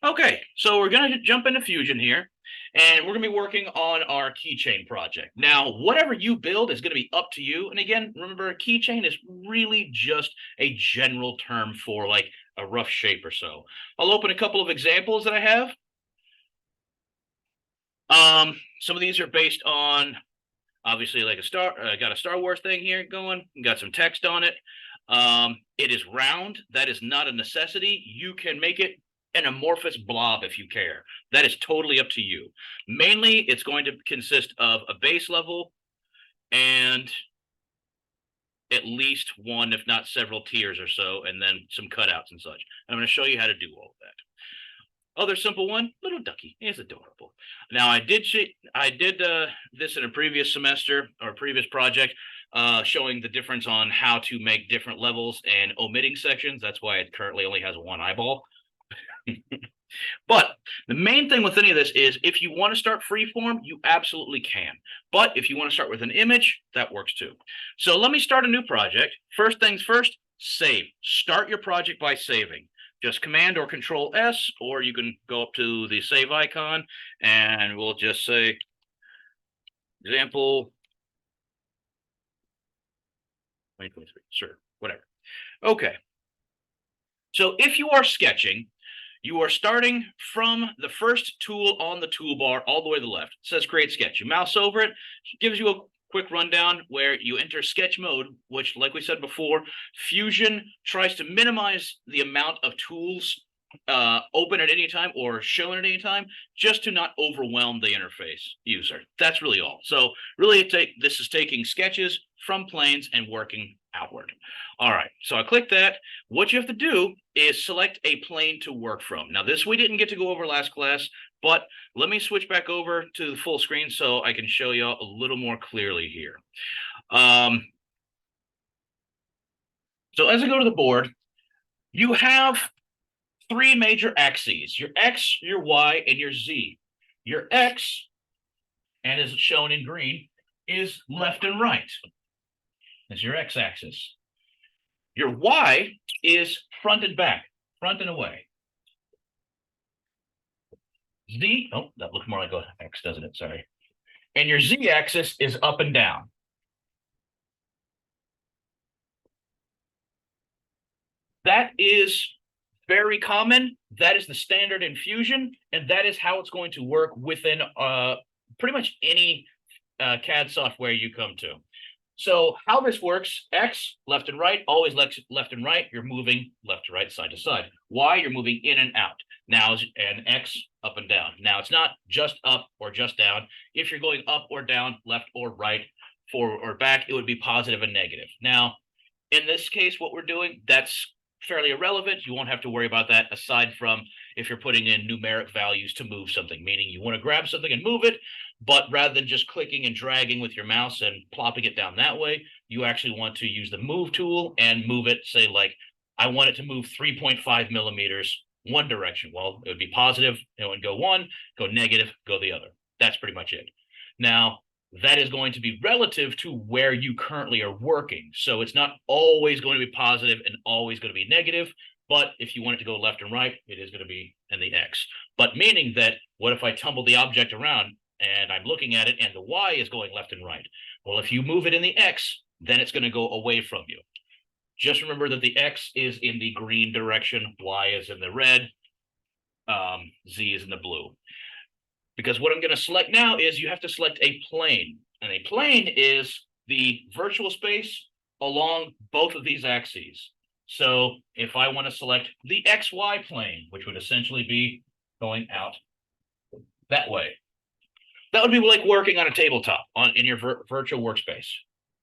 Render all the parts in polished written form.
Okay, so we're going to jump into Fusion here, and we're going to be working on our keychain project. Now, whatever you build is going to be up to you. And again, remember, a keychain is really just a general term for like a rough shape or so. I'll open a couple of examples that I have. Some of these are based on obviously like got a Star Wars thing here going, got some text on it. It is round. That is not a necessity. You can make it an amorphous blob if you care. That is totally up to you. Mainly, it's going to consist of a base level and at least one, if not several tiers or so, and then some cutouts and such. I'm going to show you how to do all of that. Other simple one, little ducky. It's adorable. Now I did this in a previous semester or previous project, showing the difference on how to make different levels and omitting sections. That's why it currently only has one eyeball. But the main thing with any of this is if you want to start freeform, you absolutely can. But if you want to start with an image, that works too. So let me start a new project. First things first, save. Start your project by saving. Just Command or Control S, or you can go up to the save icon and we'll just say, example 2023, sure, whatever. Okay. So if you are sketching, you are starting from the first tool on the toolbar all the way to the left. It says create sketch. You mouse over it, it gives you a quick rundown where you enter sketch mode, which, like we said before, Fusion tries to minimize the amount of tools open at any time or shown at any time, just to not overwhelm the interface user. That's really all. So really, this is taking sketches from planes and working outward. All right, so I click that. What you have to do is select a plane to work from. Now, this we didn't get to go over last class, but let me switch back over to the full screen so I can show you a little more clearly here. So as I go to the board, you have three major axes: your X, your Y, and your Z. Your X, and as shown in green, is left and right. That's your X axis. Your Y is front and back, front and away. Z, oh, that looks more like an X, doesn't it? Sorry. And your Z axis is up and down. That is very common. That is the standard in Fusion, and that is how it's going to work within pretty much any CAD software you come to. So how this works: X, left and right, always left and right. You're moving left to right, side to side. Y, you're moving in and out. Now, and X, up and down. Now, it's not just up or just down. If you're going up or down, left or right, forward or back, it would be positive and negative. Now, in this case, what we're doing, that's fairly irrelevant. You won't have to worry about that, aside from if you're putting in numeric values to move something, meaning you want to grab something and move it, but rather than just clicking and dragging with your mouse and plopping it down that way, you actually want to use the move tool and move it. Say, like, I want it to move 3.5 millimeters one direction. Well, it would be positive, it would go one, go negative, go the other. That's pretty much it. Now, that is going to be relative to where you currently are working. So it's not always going to be positive and always going to be negative. But if you want it to go left and right, it is going to be in the X. But meaning that, what if I tumble the object around and I'm looking at it and the Y is going left and right? Well, if you move it in the X, then it's going to go away from you. Just remember that the X is in the green direction, Y is in the red, Z is in the blue. Because what I'm going to select now is you have to select a plane. And a plane is the virtual space along both of these axes. So if I want to select the XY plane, which would essentially be going out that way, that would be like working on a tabletop in your virtual workspace,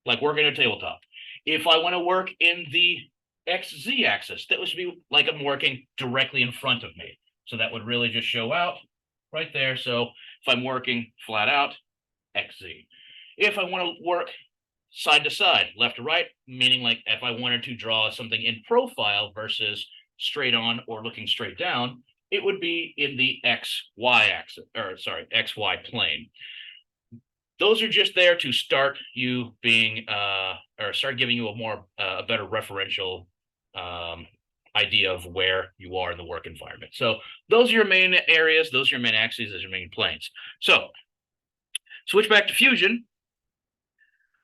like working on a tabletop. If I want to work in the XZ axis, that would be like I'm working directly in front of me. So that would really just show out right there. So if I'm working flat out, XZ. If I want to work side to side, left to right, meaning like if I wanted to draw something in profile versus straight on or looking straight down, it would be in the XY axis, or sorry, XY plane. Those are just there to start you being, or start giving you a better referential idea of where you are in the work environment. So those are your main areas, those are your main axes, those are your main planes. So switch back to Fusion.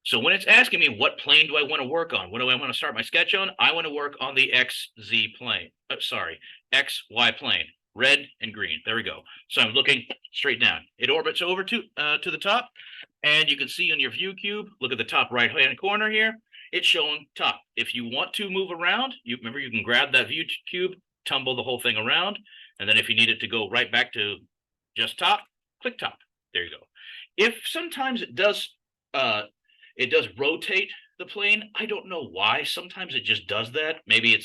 So when it's asking me what plane do I want to work on, what do I want to start my sketch on, I want to work on the XZ plane. XY plane, red and green. There we go. So I'm looking straight down. It orbits over to the top, and you can see on your view cube, look at the top right-hand corner here, it's showing top. If you want to move around, remember you can grab that view cube, tumble the whole thing around, and then if you need it to go right back to just top, click top. There you go. If sometimes it does rotate the plane. I don't know why. Sometimes it just does that. Maybe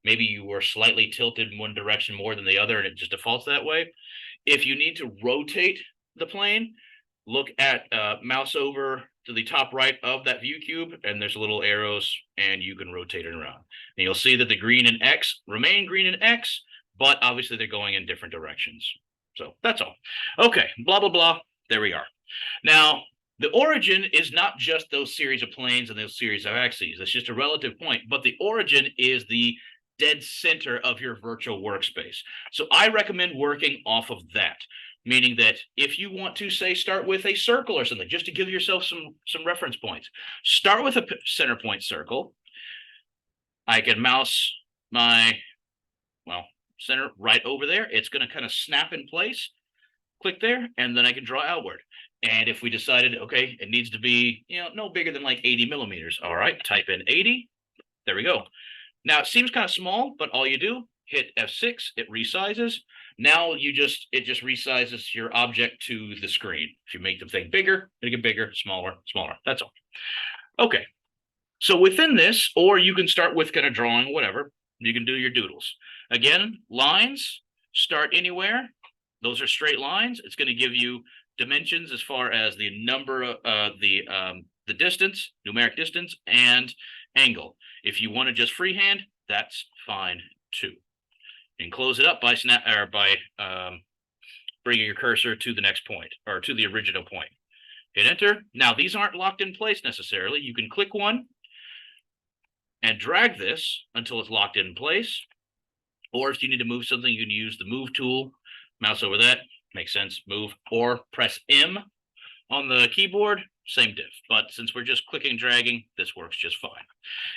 you were slightly tilted in one direction more than the other, and it just defaults that way. If you need to rotate the plane, look at mouse over to the top right of that view cube, and there's little arrows, and you can rotate it around. And you'll see that the green and X remain green and X, but obviously they're going in different directions. So that's all. Okay, blah, blah, blah. There we are. Now, the origin is not just those series of planes and those series of axes. It's just a relative point, but the origin is the dead center of your virtual workspace. So I recommend working off of that, meaning that if you want to, say, start with a circle or something, just to give yourself some reference points, start with a center point circle. I can mouse my, center right over there. It's going to kind of snap in place. Click there, and then I can draw outward. And if we decided, okay, it needs to be, no bigger than like 80 millimeters. All right, type in 80. There we go. Now it seems kind of small, but all you do, hit F6, it resizes. Now it just resizes your object to the screen. If you make the thing bigger, it'll get bigger, smaller, smaller. That's all. Okay. So within this, or you can start with kind of drawing, whatever. You can do your doodles. Again, lines, start anywhere. Those are straight lines. It's going to give you dimensions as far as the number of the distance, numeric distance, and angle. If you want to just freehand, that's fine too. And close it up by bringing your cursor to the next point, or to the original point. Hit enter. Now these aren't locked in place necessarily. You can click one and drag this until it's locked in place. Or if you need to move something, you can use the move tool. Mouse over that, makes sense, move, or press M on the keyboard, same diff. But since we're just clicking and dragging, this works just fine.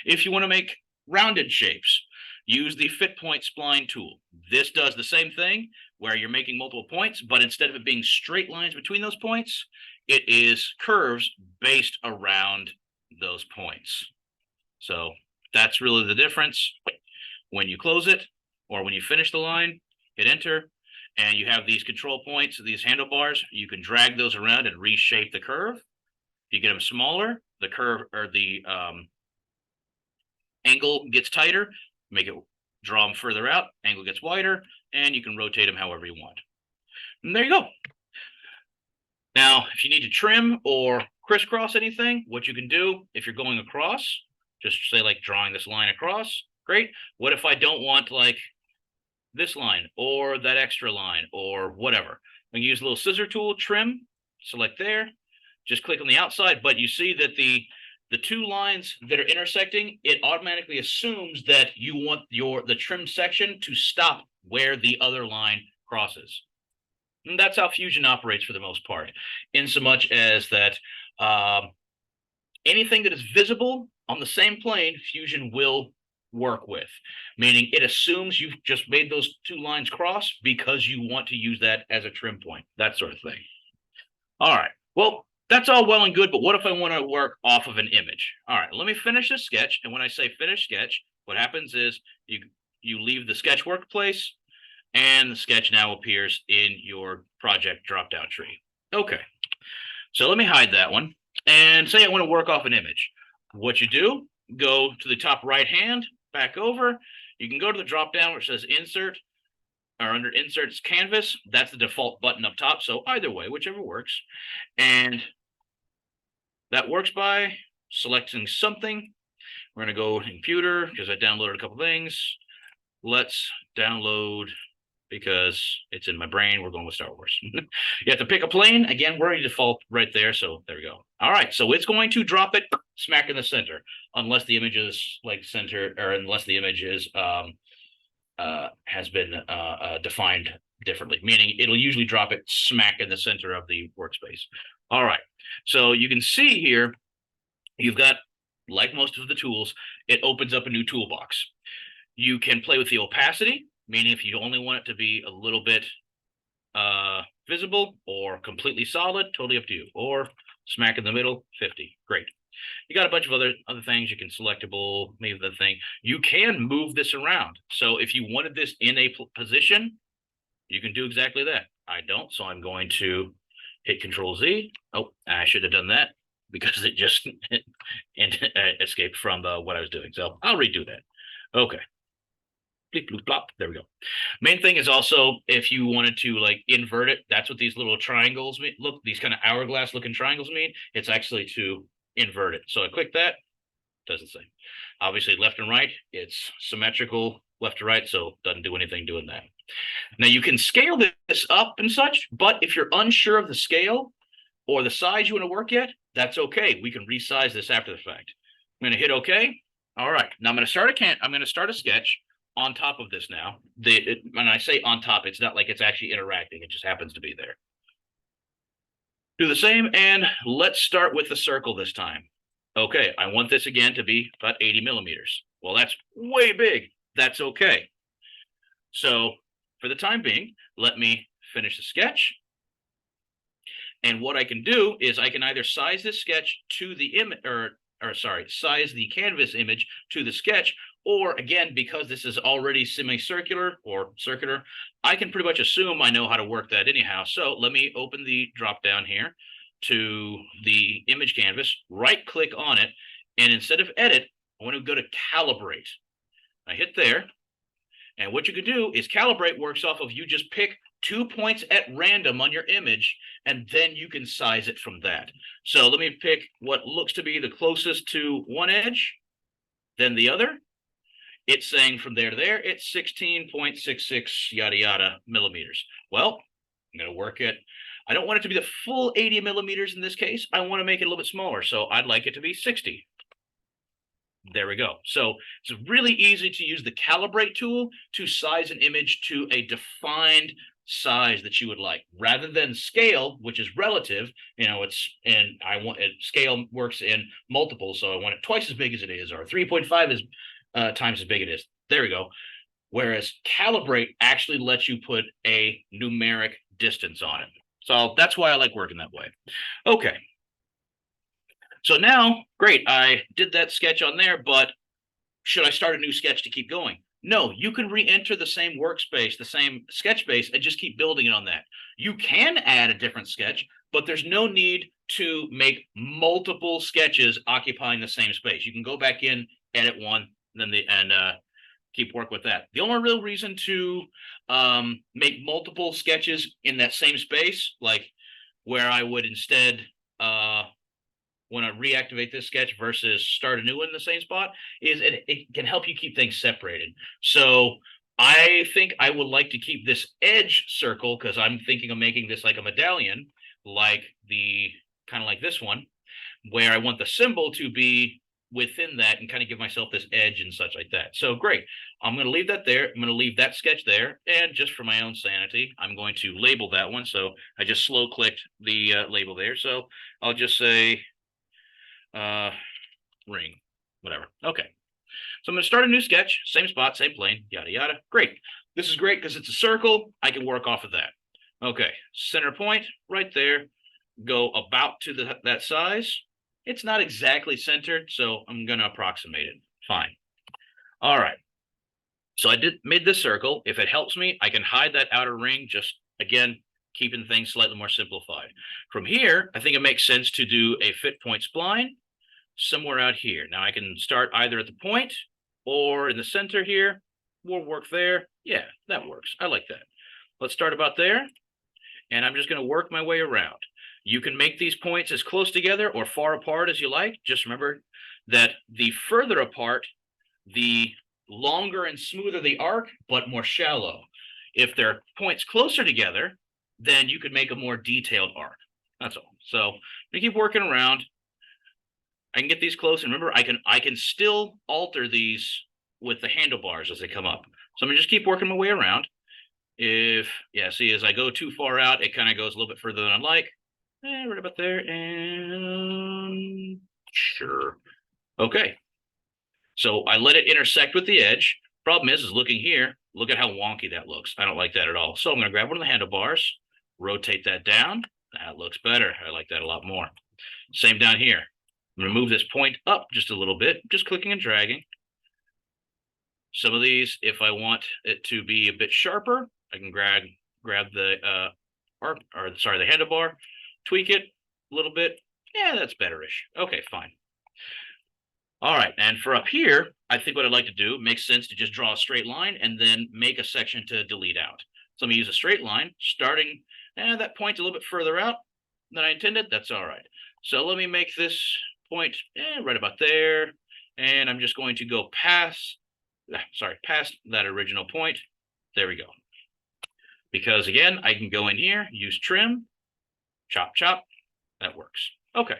If you want to make rounded shapes, use the fit point spline tool. This does the same thing where you're making multiple points, but instead of it being straight lines between those points, it is curves based around those points. So that's really the difference. When you close it, or when you finish the line, hit enter, and you have these control points, these handlebars. You can drag those around and reshape the curve. If you get them smaller, the curve or the angle gets tighter. Make it draw them further out. Angle gets wider, and you can rotate them however you want. And there you go. Now, if you need to trim or crisscross anything, what you can do if you're going across, just say like drawing this line across. Great. What if I don't want like this line or that extra line or whatever? I can use a little scissor tool, trim, select there, just click on the outside, but you see that the two lines that are intersecting, it automatically assumes that you want the trim section to stop where the other line crosses. And that's how Fusion operates for the most part, in so much as that anything that is visible on the same plane, Fusion will work with, meaning it assumes you've just made those two lines cross because you want to use that as a trim point, that sort of thing. All right, well, that's all well and good, but what if I want to work off of an image? All right, let me finish this sketch, and when I say finish sketch, what happens is you leave the sketch workplace, and the sketch now appears in your project drop-down tree. Okay, so let me hide that one, and say I want to work off an image. What you do, go to the top right hand, back over. You can go to the drop down where it says insert, or under inserts canvas. That's the default button up top. So either way, whichever works. And that works by selecting something. We're going to go to computer because I downloaded a couple things. Let's download, because it's in my brain, we're going with Star Wars. You have to pick a plane. Again, we're already default right there. So there we go. All right. So it's going to drop it smack in the center, unless the image is like center, or unless the image is has been defined differently, meaning it'll usually drop it smack in the center of the workspace. All right, so you can see here, you've got, like most of the tools, it opens up a new toolbox. You can play with the opacity, meaning if you only want it to be a little bit visible or completely solid, totally up to you. Or smack in the middle, 50. Great. You got a bunch of other things. You can selectable, maybe the thing. You can move this around. So if you wanted this in a position, you can do exactly that. I don't, so I'm going to hit Control Z. Oh, I should have done that because it just escaped from what I was doing. So I'll redo that. Okay. Bleep, bloop, blop. There we go. Main thing is also, if you wanted to like invert it, that's what these little triangles mean. Look, these kind of hourglass looking triangles mean. It's actually to invert it. So I click that, does the same. Obviously left and right, it's symmetrical left to right, so doesn't do anything doing that. Now you can scale this up and such, but if you're unsure of the scale or the size you want to work at, that's okay. We can resize this after the fact. I'm going to hit OK. All right, now I'm going to start a sketch on top of this now. When I say on top, it's not like it's actually interacting. It just happens to be there. Do the same, and let's start with the circle this time. Okay, I want this again to be about 80 millimeters. Well, that's way big. That's okay. So for the time being, let me finish the sketch. And what I can do is I can either size this sketch to the image, size the canvas image to the sketch, or again, because this is already semicircular or circular, I can pretty much assume I know how to work that anyhow. So let me open the drop down here to the image canvas, right click on it, and instead of edit, I want to go to calibrate. I hit there, and what you can do is calibrate works off of you just pick 2 points at random on your image, and then you can size it from that. So let me pick what looks to be the closest to one edge, then the other. It's saying from there to there, it's 16.66 yada yada millimeters. Well, I'm going to work it. I don't want it to be the full 80 millimeters in this case. I want to make it a little bit smaller, so I'd like it to be 60. There we go. So it's really easy to use the calibrate tool to size an image to a defined size that you would like, rather than scale, which is relative. Scale works in multiples, so I want it twice as big as it is, or 3.5 is times as big it is. There we go. Whereas calibrate actually lets you put a numeric distance on it. So that's why I like working that way. Okay. So now, great, I did that sketch on there, but should I start a new sketch to keep going? No, you can re-enter the same workspace, the same sketch space, and just keep building it on that. You can add a different sketch, but there's no need to make multiple sketches occupying the same space. You can go back in, edit one, and keep work with that. The only real reason to make multiple sketches in that same space, like where I would instead want to reactivate this sketch versus start a new one in the same spot, is it can help you keep things separated. So I think I would like to keep this edge circle, because I'm thinking of making this like a medallion, like kind of like this one, where I want the symbol to be within that and kind of give myself this edge and such like that. So great. I'm going to leave that there. I'm going to leave that sketch there. And just for my own sanity, I'm going to label that one. So I just slow clicked the label there. So I'll just say ring, whatever. Okay. So I'm going to start a new sketch, same spot, same plane, yada, yada. Great. This is great because it's a circle. I can work off of that. Okay. Center point right there. Go about to that size. It's not exactly centered, so I'm going to approximate it. Fine. All right. So I made this circle. If it helps me, I can hide that outer ring, just, again, keeping things slightly more simplified. From here, I think it makes sense to do a fit point spline somewhere out here. Now I can start either at the point or in the center here. We'll work there. Yeah, that works. I like that. Let's start about there. And I'm just going to work my way around. You can make these points as close together or far apart as you like. Just remember that the further apart, the longer and smoother the arc, but more shallow. If they're points closer together, then you could make a more detailed arc. That's all. So we keep working around. I can get these close, and remember, I can still alter these with the handlebars as they come up. So I'm gonna just keep working my way around. See, as I go too far out, it kind of goes a little bit further than I'd like. Right about there, and sure. Okay. So I let it intersect with the edge. Problem is looking here, look at how wonky that looks. I don't like that at all. So I'm going to grab one of the handlebars, rotate that down. That looks better. I like that a lot more. Same down here. I'm going to move this point up just a little bit, just clicking and dragging. Some of these, if I want it to be a bit sharper, I can grab the the handlebar, tweak it a little bit. Yeah, that's betterish. Okay, fine. All right, and for up here, I think what I'd like to do makes sense to just draw a straight line and then make a section to delete out. So I'm gonna use a straight line, starting that point a little bit further out than I intended. That's all right. So let me make this point right about there, and I'm just going to go past that original point. There we go. Because again, I can go in here, use trim, chop, chop. That works. Okay.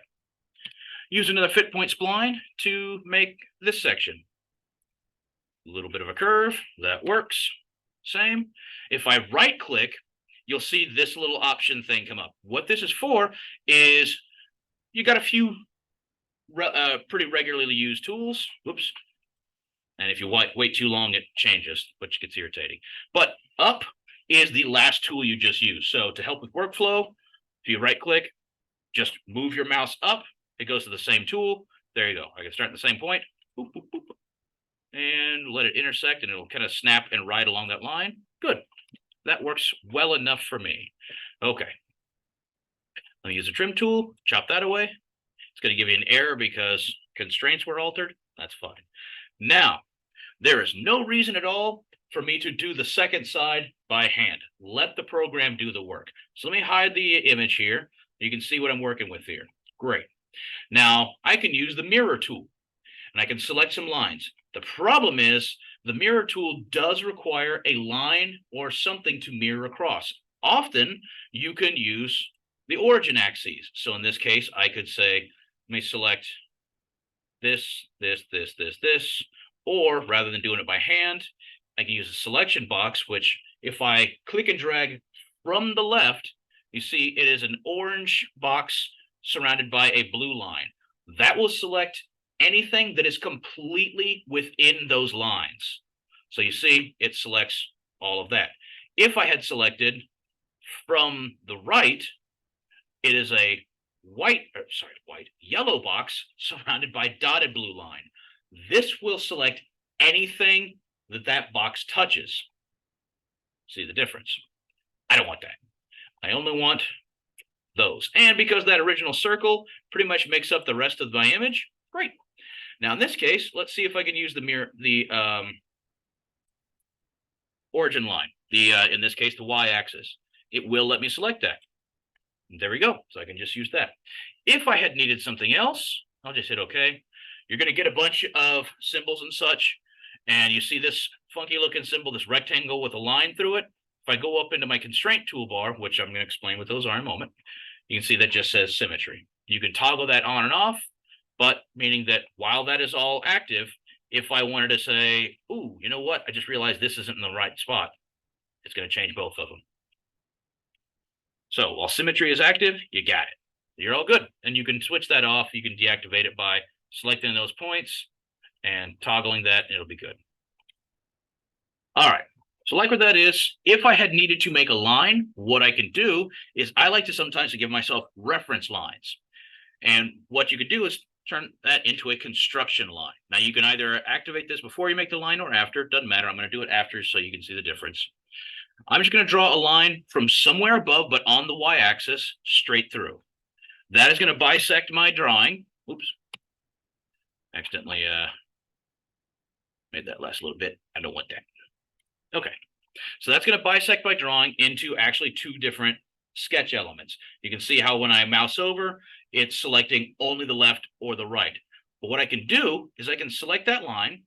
Use another fit point spline to make this section. A little bit of a curve, that works. Same. If I right click, you'll see this little option thing come up. What this is for is you got a few pretty regularly used tools. Whoops. And if you wait too long, it changes, which gets irritating. But up is the last tool you just used. So to help with workflow, if you right click, just move your mouse up. It goes to the same tool. There you go. I can start at the same point. Boop, boop, boop, and let it intersect, and it'll kind of snap and ride along that line. Good. That works well enough for me. Okay. Let me use a trim tool, chop that away. It's going to give you an error because constraints were altered. That's fine. Now, there is no reason at all for me to do the second side by hand. Let the program do the work. So let me hide the image here. You can see what I'm working with here. Great. Now, I can use the mirror tool, and I can select some lines. The problem is the mirror tool does require a line or something to mirror across. Often, you can use the origin axes. So in this case, I could say, let me select this, or rather than doing it by hand, I can use a selection box, which if I click and drag from the left, you see it is an orange box surrounded by a blue line. That will select anything that is completely within those lines. So you see, it selects all of that. If I had selected from the right, it is a yellow box surrounded by dotted blue line. This will select anything that box touches. See the difference? I don't want that. I only want those. And because that original circle pretty much makes up the rest of my image, great. Now in this case, let's see if I can use the origin line, in this case, the y-axis. It will let me select that. There we go. So I can just use that. If I had needed something else, I'll just hit OK. You're going to get a bunch of symbols and such. And you see this funky looking symbol, this rectangle with a line through it. If I go up into my constraint toolbar, which I'm going to explain what those are in a moment, you can see that just says symmetry. You can toggle that on and off, but meaning that while that is all active, if I wanted to say, ooh, you know what? I just realized this isn't in the right spot. It's going to change both of them. So while symmetry is active, you got it. You're all good. And you can switch that off. You can deactivate it by selecting those points and toggling that, and it'll be good. All right. So like what that is, if I had needed to make a line, what I can do is I like to sometimes give myself reference lines. And what you could do is turn that into a construction line. Now you can either activate this before you make the line or after. It doesn't matter. I'm going to do it after so you can see the difference. I'm just going to draw a line from somewhere above, but on the y-axis straight through. That is going to bisect my drawing. Oops. Accidentally made that last little bit. I don't want that. Okay. So that's going to bisect my drawing into actually two different sketch elements. You can see how when I mouse over, it's selecting only the left or the right. But what I can do is I can select that line,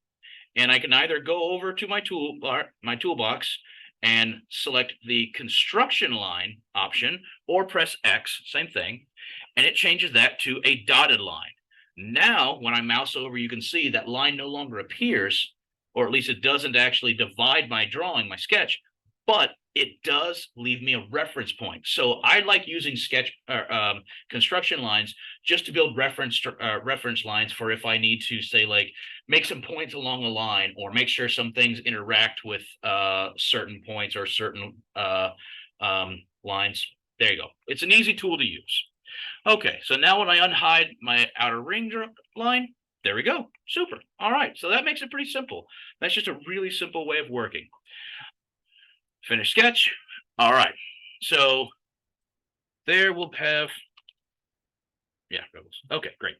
and I can either go over to my toolbox and select the construction line option, or press X, same thing, and it changes that to a dotted line. Now, when I mouse over, you can see that line no longer appears. or at least it doesn't actually divide my drawing, my sketch, but it does leave me a reference point. So I like using sketch construction lines just to build reference lines for if I need to say like make some points along the line or make sure some things interact with certain points or certain lines. There you go. It's an easy tool to use. Okay, so now when I unhide my outer ring line, there we go. Super. All right, so that makes it pretty simple. That's just a really simple way of working. Finish sketch. All right, so there we'll have, yeah, okay, great.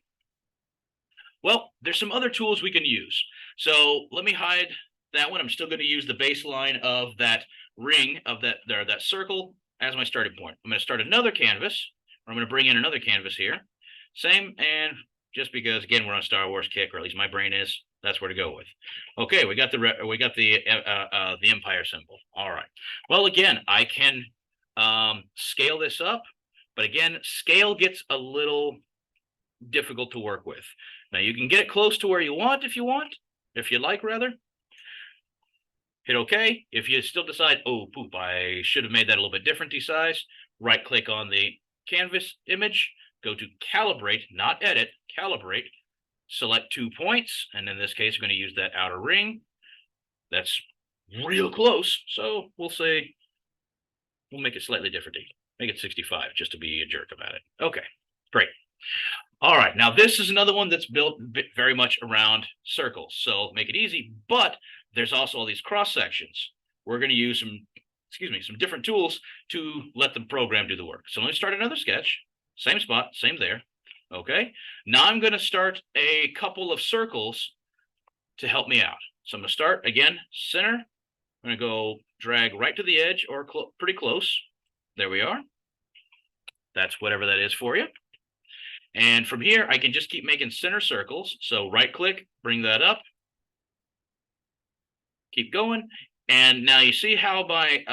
Well, there's some other tools we can use. So let me hide that one. I'm still going to use the baseline of that ring of that circle as my starting point. I'm going to start another canvas. I'm going to bring in another canvas here. Same, and just because again we're on Star Wars kick, or at least my brain is, that's where to go with. Okay, we got the Empire symbol. All right. Well, again, I can scale this up, but again, scale gets a little difficult to work with. Now you can get it close to where you want if you like rather. Hit OK. If you still decide, oh poop, I should have made that a little bit different size, right click on the canvas image, go to calibrate, not edit, calibrate, select 2 points, and in this case, we're going to use that outer ring. That's real close, so we'll say we'll make it slightly different. Make it 65, just to be a jerk about it. Okay, great. All right, now this is another one that's built very much around circles, so make it easy, but there's also all these cross sections. We're going to use some different tools to let the program do the work. So let me start another sketch, same spot, same there. Okay, now I'm going to start a couple of circles to help me out. So I'm going to start again, center. I'm going to go drag right to the edge or pretty close. There we are. That's whatever that is for you. And from here, I can just keep making center circles. So right click, bring that up. Keep going. And now you see how by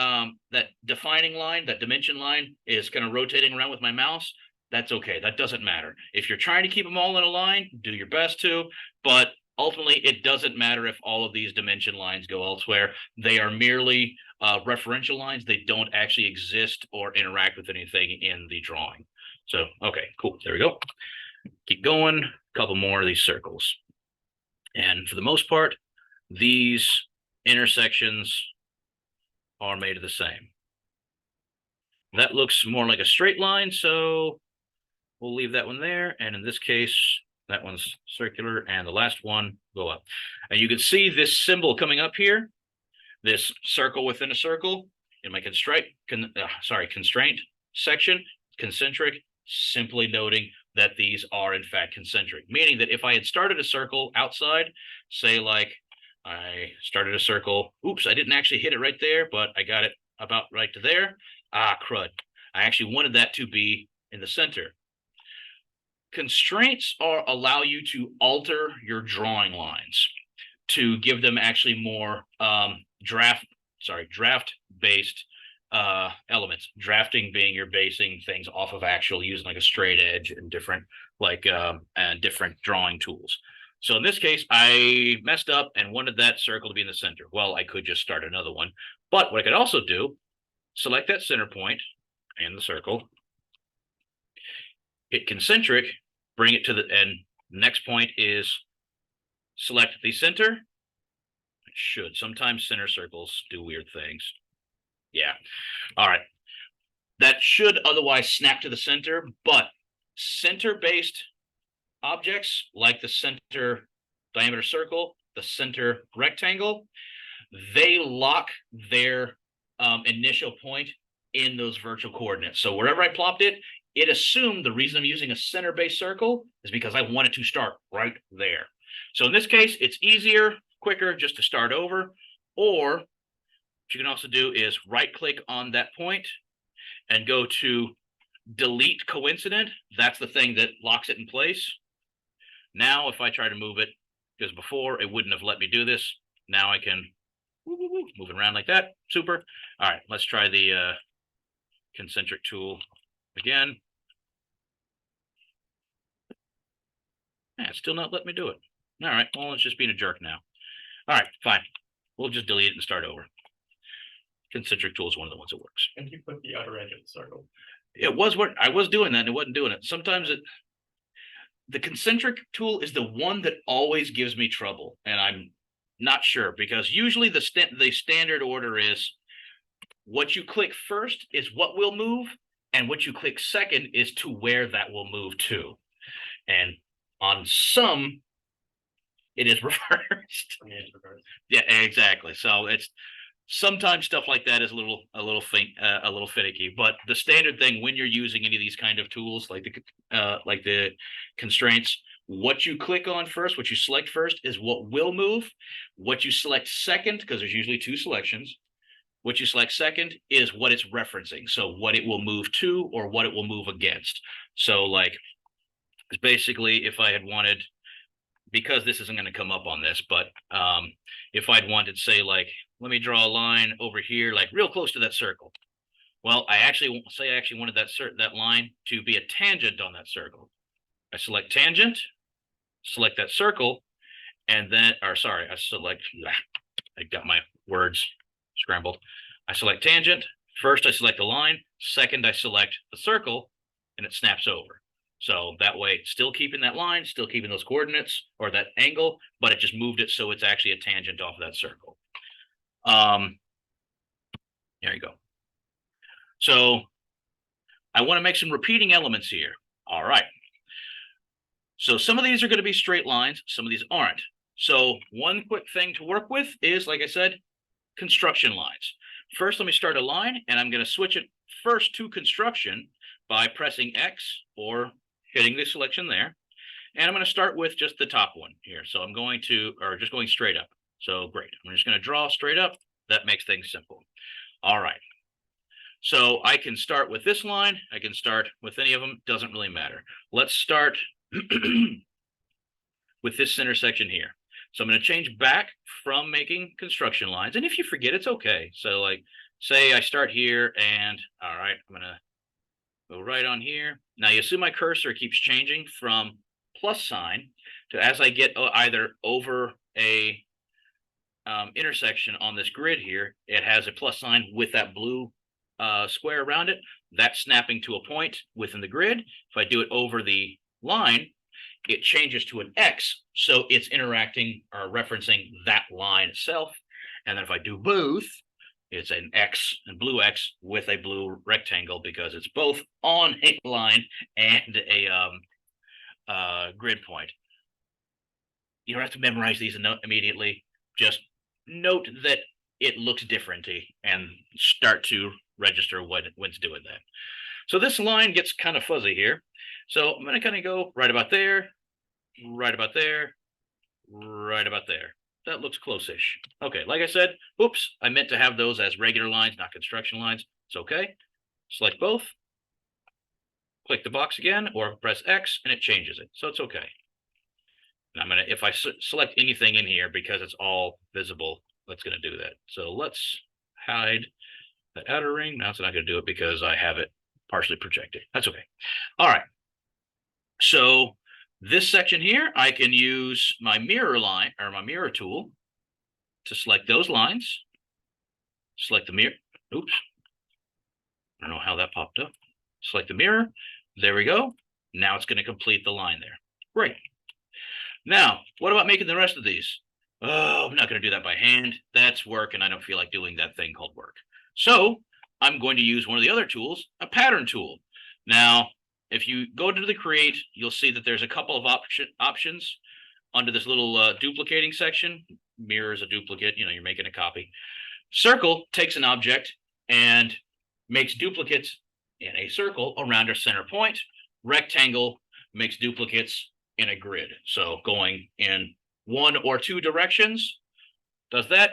that defining line, that dimension line is kind of rotating around with my mouse. That's okay. That doesn't matter. If you're trying to keep them all in a line, do your best to. But ultimately, it doesn't matter if all of these dimension lines go elsewhere. They are merely referential lines. They don't actually exist or interact with anything in the drawing. So, okay, cool. There we go. Keep going. A couple more of these circles. And for the most part, these intersections are made of the same. That looks more like a straight line, so we'll leave that one there. And in this case, that one's circular, and the last one go up. And you can see this symbol coming up here, this circle within a circle in my constraint section, concentric, simply noting that these are in fact concentric, meaning that if I had started a circle outside, say like I started a circle, oops, I didn't actually hit it right there, but I got it about right to there. Ah, crud. I actually wanted that to be in the center. Constraints allow you to alter your drawing lines to give them actually more draft-based elements. Drafting being you're basing things off of actual using like a straight edge and different different drawing tools. So in this case, I messed up and wanted that circle to be in the center. Well, I could just start another one, but what I could also do, select that center point and the circle, hit concentric, bring it to the end. Next point is select the center. It should. Sometimes center circles do weird things. Yeah. All right. That should otherwise snap to the center, but center-based objects like the center diameter circle, the center rectangle, they lock their initial point in those virtual coordinates. So wherever I plopped it, it assumed the reason I'm using a center-based circle is because I want it to start right there. So in this case, it's easier, quicker just to start over. Or what you can also do is right-click on that point and go to delete coincident. That's the thing that locks it in place. Now, if I try to move it, because before it wouldn't have let me do this, now I can move it around like that. Super. All right, let's try the concentric tool again. Yeah, it's still not letting me do it. All right, well, it's just being a jerk now. All right, fine. We'll just delete it and start over. Concentric tool is one of the ones that works. And you put the outer edge of the circle. It was what I was doing that and it wasn't doing it. Sometimes the concentric tool is the one that always gives me trouble, and I'm not sure because usually the standard order is what you click first is what will move, and what you click second is to where that will move to. And on some, it is reversed. Yeah, exactly. So it's sometimes stuff like that is a little finicky, but the standard thing when you're using any of these kind of tools like the constraints, what you click on first, what you select first is what will move. What you select second, because there's usually two selections, what you select second is what it's referencing. So what it will move to or what it will move against. So like basically if I had wanted, because this isn't going to come up on this, but if I'd wanted, say, like, let me draw a line over here, like real close to that circle. Well, I actually wanted that line to be a tangent on that circle. I select tangent, select that circle, and then, I got my words scrambled. I select tangent. First, I select the line. Second, I select the circle, and it snaps over. So that way, still keeping that line, still keeping those coordinates or that angle, but it just moved it so it's actually a tangent off of that circle. There you go. So I want to make some repeating elements here. All right. So some of these are going to be straight lines. Some of these aren't. So one quick thing to work with is, like I said, construction lines. First, let me start a line, and I'm going to switch it first to construction by pressing X or hitting the selection there. And I'm going to start with just the top one here. So I'm going to, or just going straight up. So great. I'm just going to draw straight up. That makes things simple. All right. So I can start with this line. I can start with any of them. Doesn't really matter. Let's start with this center section here. So I'm going to change back from making construction lines. And if you forget, it's okay. So like, say I start here and all right, I'm going to go right on here. Now you see my cursor keeps changing from plus sign to as I get either over a intersection on this grid here, it has a plus sign with that blue square around it. That's snapping to a point within the grid. If I do it over the line, it changes to an X. So it's interacting or referencing that line itself. And then if I do both, it's an X and blue X with a blue rectangle because it's both on a line and a grid point. You don't have to memorize these immediately. Just note that it looks different and start to register when it's doing that. So this line gets kind of fuzzy here. So I'm going to kind of go right about there, right about there, right about there. That looks close-ish. Okay, like I said, oops, I meant to have those as regular lines, not construction lines. It's okay. Select both. Click the box again, or press X, and it changes it. So it's okay. And I'm going to, if I select anything in here because it's all visible, that's going to do that. So let's hide that outer ring. Now it's not going to do it because I have it partially projected. That's okay. All right. So this section here, I can use my mirror line or my mirror tool to select those lines. Select the mirror. Oops. I don't know how that popped up. Select the mirror. There we go. Now it's going to complete the line there. Great. Now, what about making the rest of these? Oh, I'm not going to do that by hand. That's work, and I don't feel like doing that thing called work. So I'm going to use one of the other tools, a pattern tool. Now, if you go to the create, you'll see that there's a couple of options under this little duplicating section. Mirror is a duplicate, you're making a copy. Circle takes an object and makes duplicates in a circle around a center point. Rectangle makes duplicates in a grid. So going in one or two directions does that,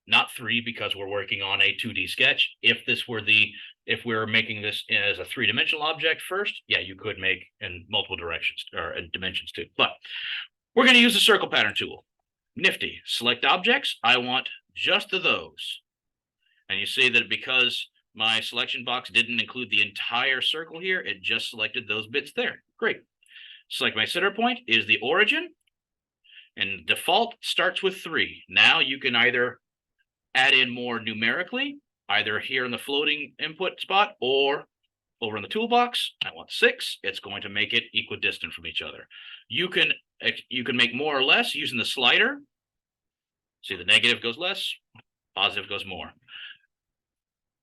not three because we're working on a 2D sketch. If we're making this as a three-dimensional object first, yeah, you could make in multiple directions or in dimensions too. But we're going to use the circle pattern tool. Nifty. Select objects. I want just those. And you see that because my selection box didn't include the entire circle here, it just selected those bits there. Great. Select my center point is the origin. And default starts with 3. Now you can either add in more numerically, either here in the floating input spot or over in the toolbox. I want 6. It's going to make it equidistant from each other. You can make more or less using the slider. See, the negative goes less, positive goes more.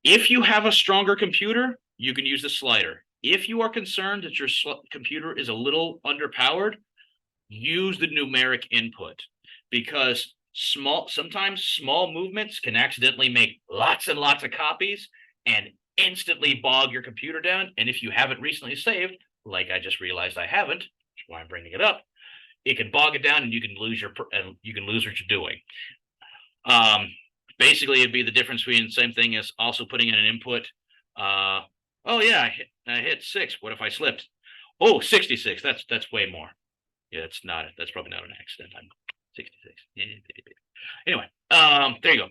If you have a stronger computer, you can use the slider. If you are concerned that your computer is a little underpowered, use the numeric input, because sometimes small movements can accidentally make lots and lots of copies and instantly bog your computer down. And if you haven't recently saved, like I just realized I haven't, which is why I'm bringing it up, it can bog it down and you can lose what you're doing. Basically, it'd be the difference between the same thing as also putting in an input. Oh yeah, I hit 6. What if I slipped? Oh, 66. That's way more. Yeah, that's probably not an accident. I'm 66. Anyway, there you go.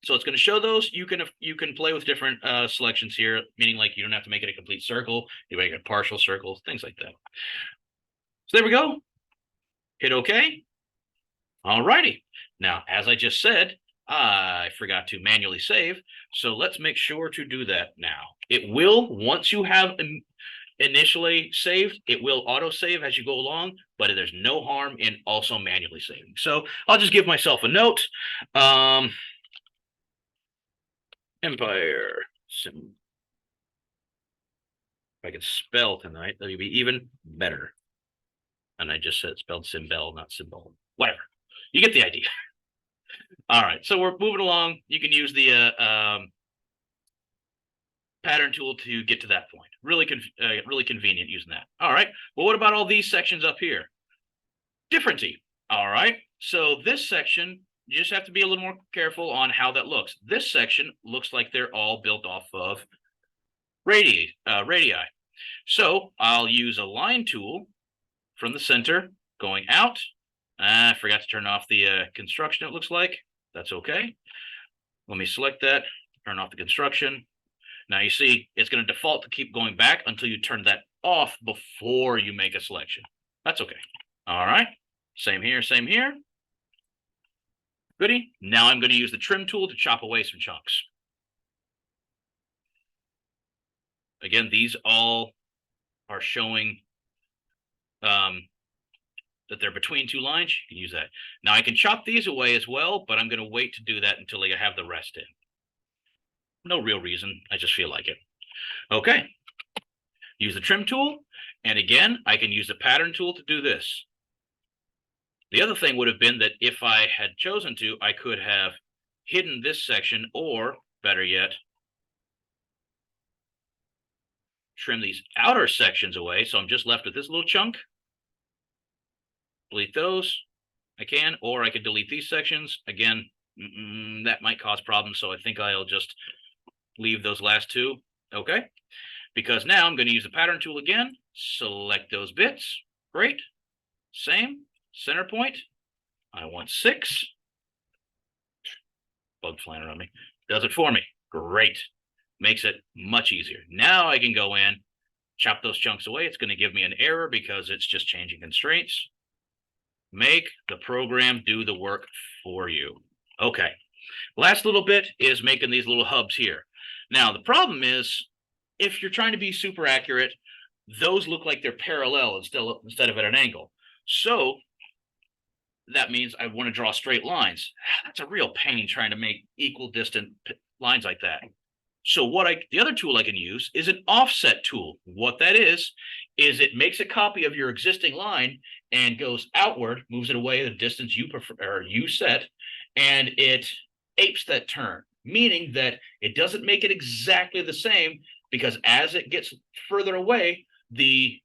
So it's going to show those. You can play with different selections here, meaning like you don't have to make it a complete circle. You make it partial circles, things like that. So there we go. Hit OK. All righty. Now, as I just said, I forgot to manually save. So let's make sure to do that now. It will, once you have initially saved, it will auto save as you go along, but there's no harm in also manually saving. So I'll just give myself a note. Empire sim. If I could spell tonight, that would be even better. And I just said spelled symbol, not symbol. Whatever. You get the idea. All right, so we're moving along. You can use the pattern tool to get to that point. Really convenient using that. All right, well, what about all these sections up here? Differenty. All right, so this section, you just have to be a little more careful on how that looks. This section looks like they're all built off of radii. So I'll use a line tool from the center going out. I forgot to turn off the construction, it looks like. That's okay. Let me select that, turn off the construction. Now you see it's going to default to keep going back until you turn that off before you make a selection. That's okay. All right. Same here, same here. Goody. Now I'm going to use the trim tool to chop away some chunks. Again, these all are showing that they're between 2 lines. You can use that. Now I can chop these away as well, but I'm going to wait to do that until I have the rest in. No real reason. I just feel like it. Okay. Use the trim tool. And again, I can use the pattern tool to do this. The other thing would have been that if I had chosen to, I could have hidden this section, or better yet, trim these outer sections away. So I'm just left with this little chunk. Delete those. I can, or I could delete these sections. Again, that might cause problems. So I think I'll just leave those last 2. Okay. Because now I'm going to use the pattern tool again. Select those bits. Great. Same. Center point. I want 6. Bug flying around me. Does it for me. Great. Makes it much easier. Now I can go in, chop those chunks away. It's going to give me an error because it's just changing constraints. Make the program do the work for you. Okay. Last little bit is making these little hubs here. Now, the problem is, if you're trying to be super accurate, those look like they're parallel instead of at an angle. So that means I want to draw straight lines. That's a real pain trying to make equal distant lines like that. So the other tool I can use is an offset tool. What that is it makes a copy of your existing line and goes outward, moves it away the distance you prefer or you set, and it apes that turn, meaning that it doesn't make it exactly the same, because as it gets further away, the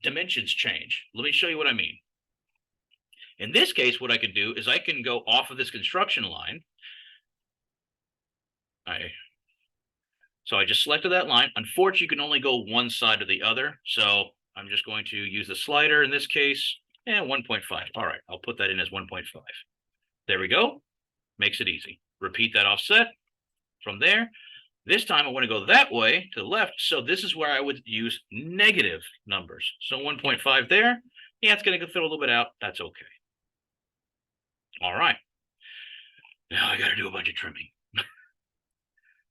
dimensions change. Let me show you what I mean. In this case, what I can do is I can go off of this construction line. So I just selected that line. Unfortunately, you can only go one side or the other. So I'm just going to use the slider in this case, and 1.5. All right, I'll put that in as 1.5. There we go. Makes it easy. Repeat that offset from there. This time I want to go that way to the left. So this is where I would use negative numbers. So 1.5 there, Yeah, it's going to fill a little bit out. That's okay. All right. Now I got to do a bunch of trimming.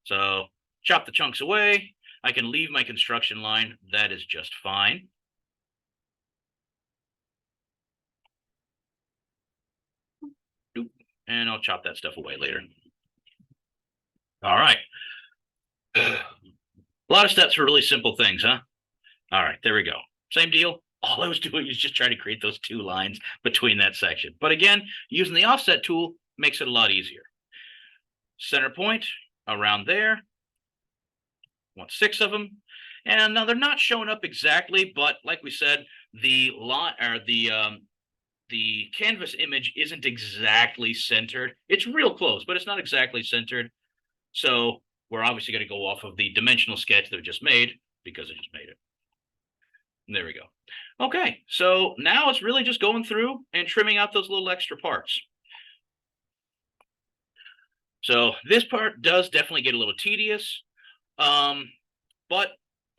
So chop the chunks away. I can leave my construction line. That is just fine. And I'll chop that stuff away later. All right. A lot of steps for really simple things, huh? All right, there we go. Same deal. All I was doing is just trying to create those two lines between that section. But again, using the offset tool makes it a lot easier. Center point around there. Want 6 of them. And now they're not showing up exactly, but like we said, the line or the canvas image isn't exactly centered. It's real close, but it's not exactly centered. So we're obviously going to go off of the dimensional sketch that we just made because I just made it. And there we go. Okay, so now it's really just going through and trimming out those little extra parts. So this part does definitely get a little tedious. But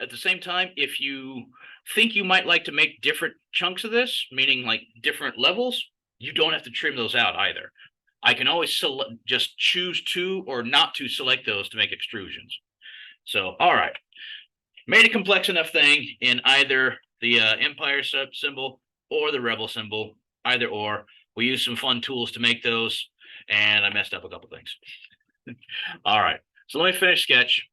at the same time, if you think you might like to make different chunks of this, meaning like different levels, you don't have to trim those out either. I can always just choose to or not to select those to make extrusions. So, all right. Made a complex enough thing in either the Empire symbol or the Rebel symbol, either or. We used some fun tools to make those, and I messed up a couple things. All right, so let me finish sketch.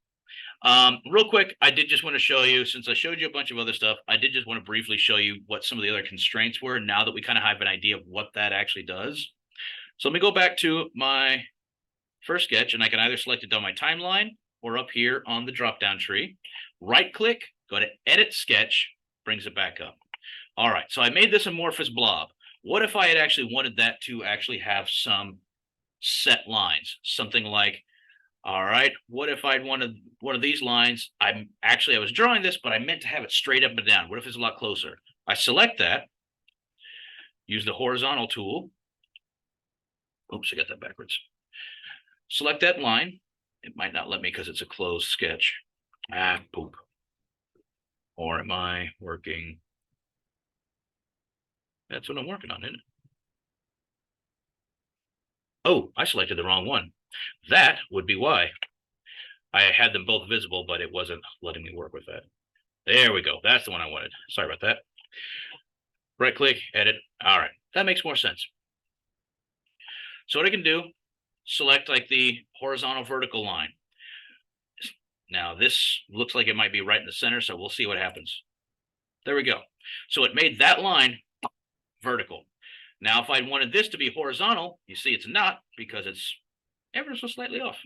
Real quick, I did just want to show you, since I showed you a bunch of other stuff, I did just want to briefly show you what some of the other constraints were now that we kind of have an idea of what that actually does. So let me go back to my first sketch, and I can either select it on my timeline or up here on the drop-down tree. Right click, go to edit sketch, brings it back up. All right, so I made this amorphous blob. What if I had actually wanted that to actually have some set lines? Something like, all right, what if I'd wanted one of these lines? I was drawing this, but I meant to have it straight up and down. What if it's a lot closer? I select that, use the horizontal tool. Oops, I got that backwards. Select that line. It might not let me because it's a closed sketch. Poop. Or am I working? That's what I'm working on, isn't it? Oh, I selected the wrong one. That would be why. I had them both visible, but it wasn't letting me work with that. There we go. That's the one I wanted. Sorry about that. Right click, edit. All right, that makes more sense. So what I can do, select like the horizontal vertical line. Now this looks like it might be right in the center, so we'll see what happens. There we go. So it made that line vertical. Now, if I wanted this to be horizontal, you see it's not because it's ever so slightly off.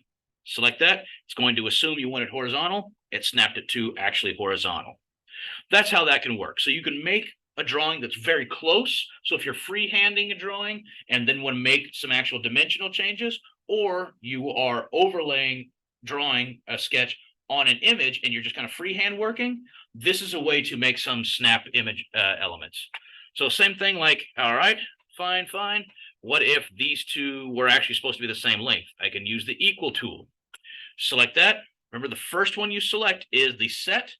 Select that. It's going to assume you want it horizontal. It snapped it to actually horizontal. That's how that can work. So you can make a drawing that's very close. So if you're freehanding a drawing and then want to make some actual dimensional changes, or you are overlaying drawing a sketch on an image and you're just kind of freehand working, this is a way to make some snap image elements. So same thing, like, all right, fine. What if these two were actually supposed to be the same length? I can use the equal tool. Select that. Remember, the first one you select is the set.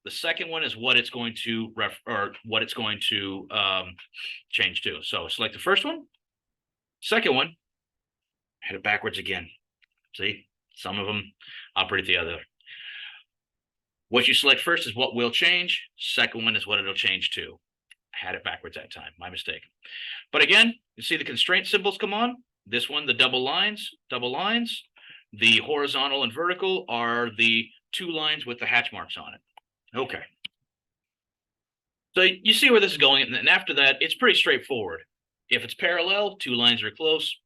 The second one is what it's going to change to. So select the first one. Second one, hit it backwards again. See, some of them operate the other. What you select first is what will change. Second one is what it'll change to. I had it backwards that time. My mistake. But again, you see the constraint symbols come on. This one, the double lines. The horizontal and vertical are the 2 lines with the hatch marks on it. Okay. So you see where this is going. And after that, it's pretty straightforward. If it's parallel, 2 lines are close,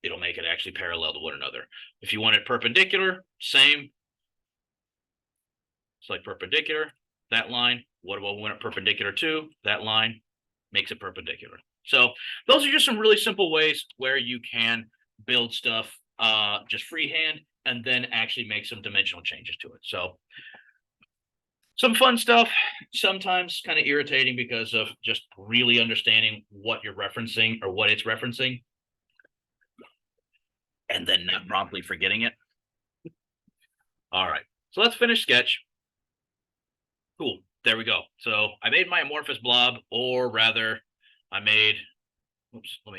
it'll make it actually parallel to one another. If you want it perpendicular, same. Select perpendicular, that line. What do I want it perpendicular to? That line makes it perpendicular. So those are just some really simple ways where you can build stuff just freehand and then actually make some dimensional changes to it. So some fun stuff, sometimes kind of irritating because of just really understanding what you're referencing or what it's referencing and then not promptly forgetting it. All right, so let's finish sketch. Cool, there we go. So I made my amorphous blob, or rather I made, oops, all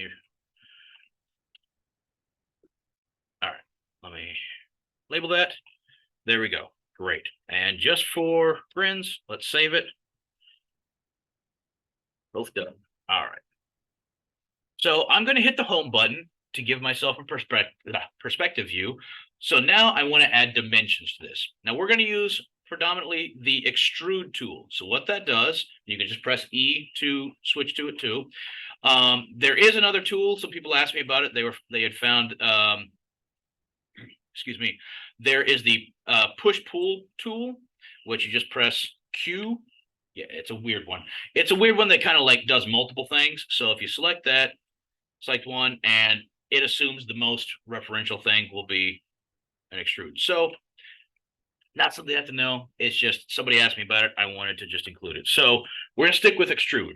right, let me label that. There we go. Great. And just for friends, let's save it. Both done. All right. So I'm going to hit the home button to give myself a perspective view. So now I want to add dimensions to this. Now we're going to use predominantly the extrude tool. So what that does, you can just press E to switch to it too. There is another tool. Some people asked me about it. They had found, excuse me, there is the push pull tool, which you just press Q. Yeah, it's a weird one. It's a weird one that kind of like does multiple things. So if you select that, select one, and it assumes the most referential thing will be an extrude. So not something you have to know. It's just somebody asked me about it. I wanted to just include it. So we're going to stick with extrude.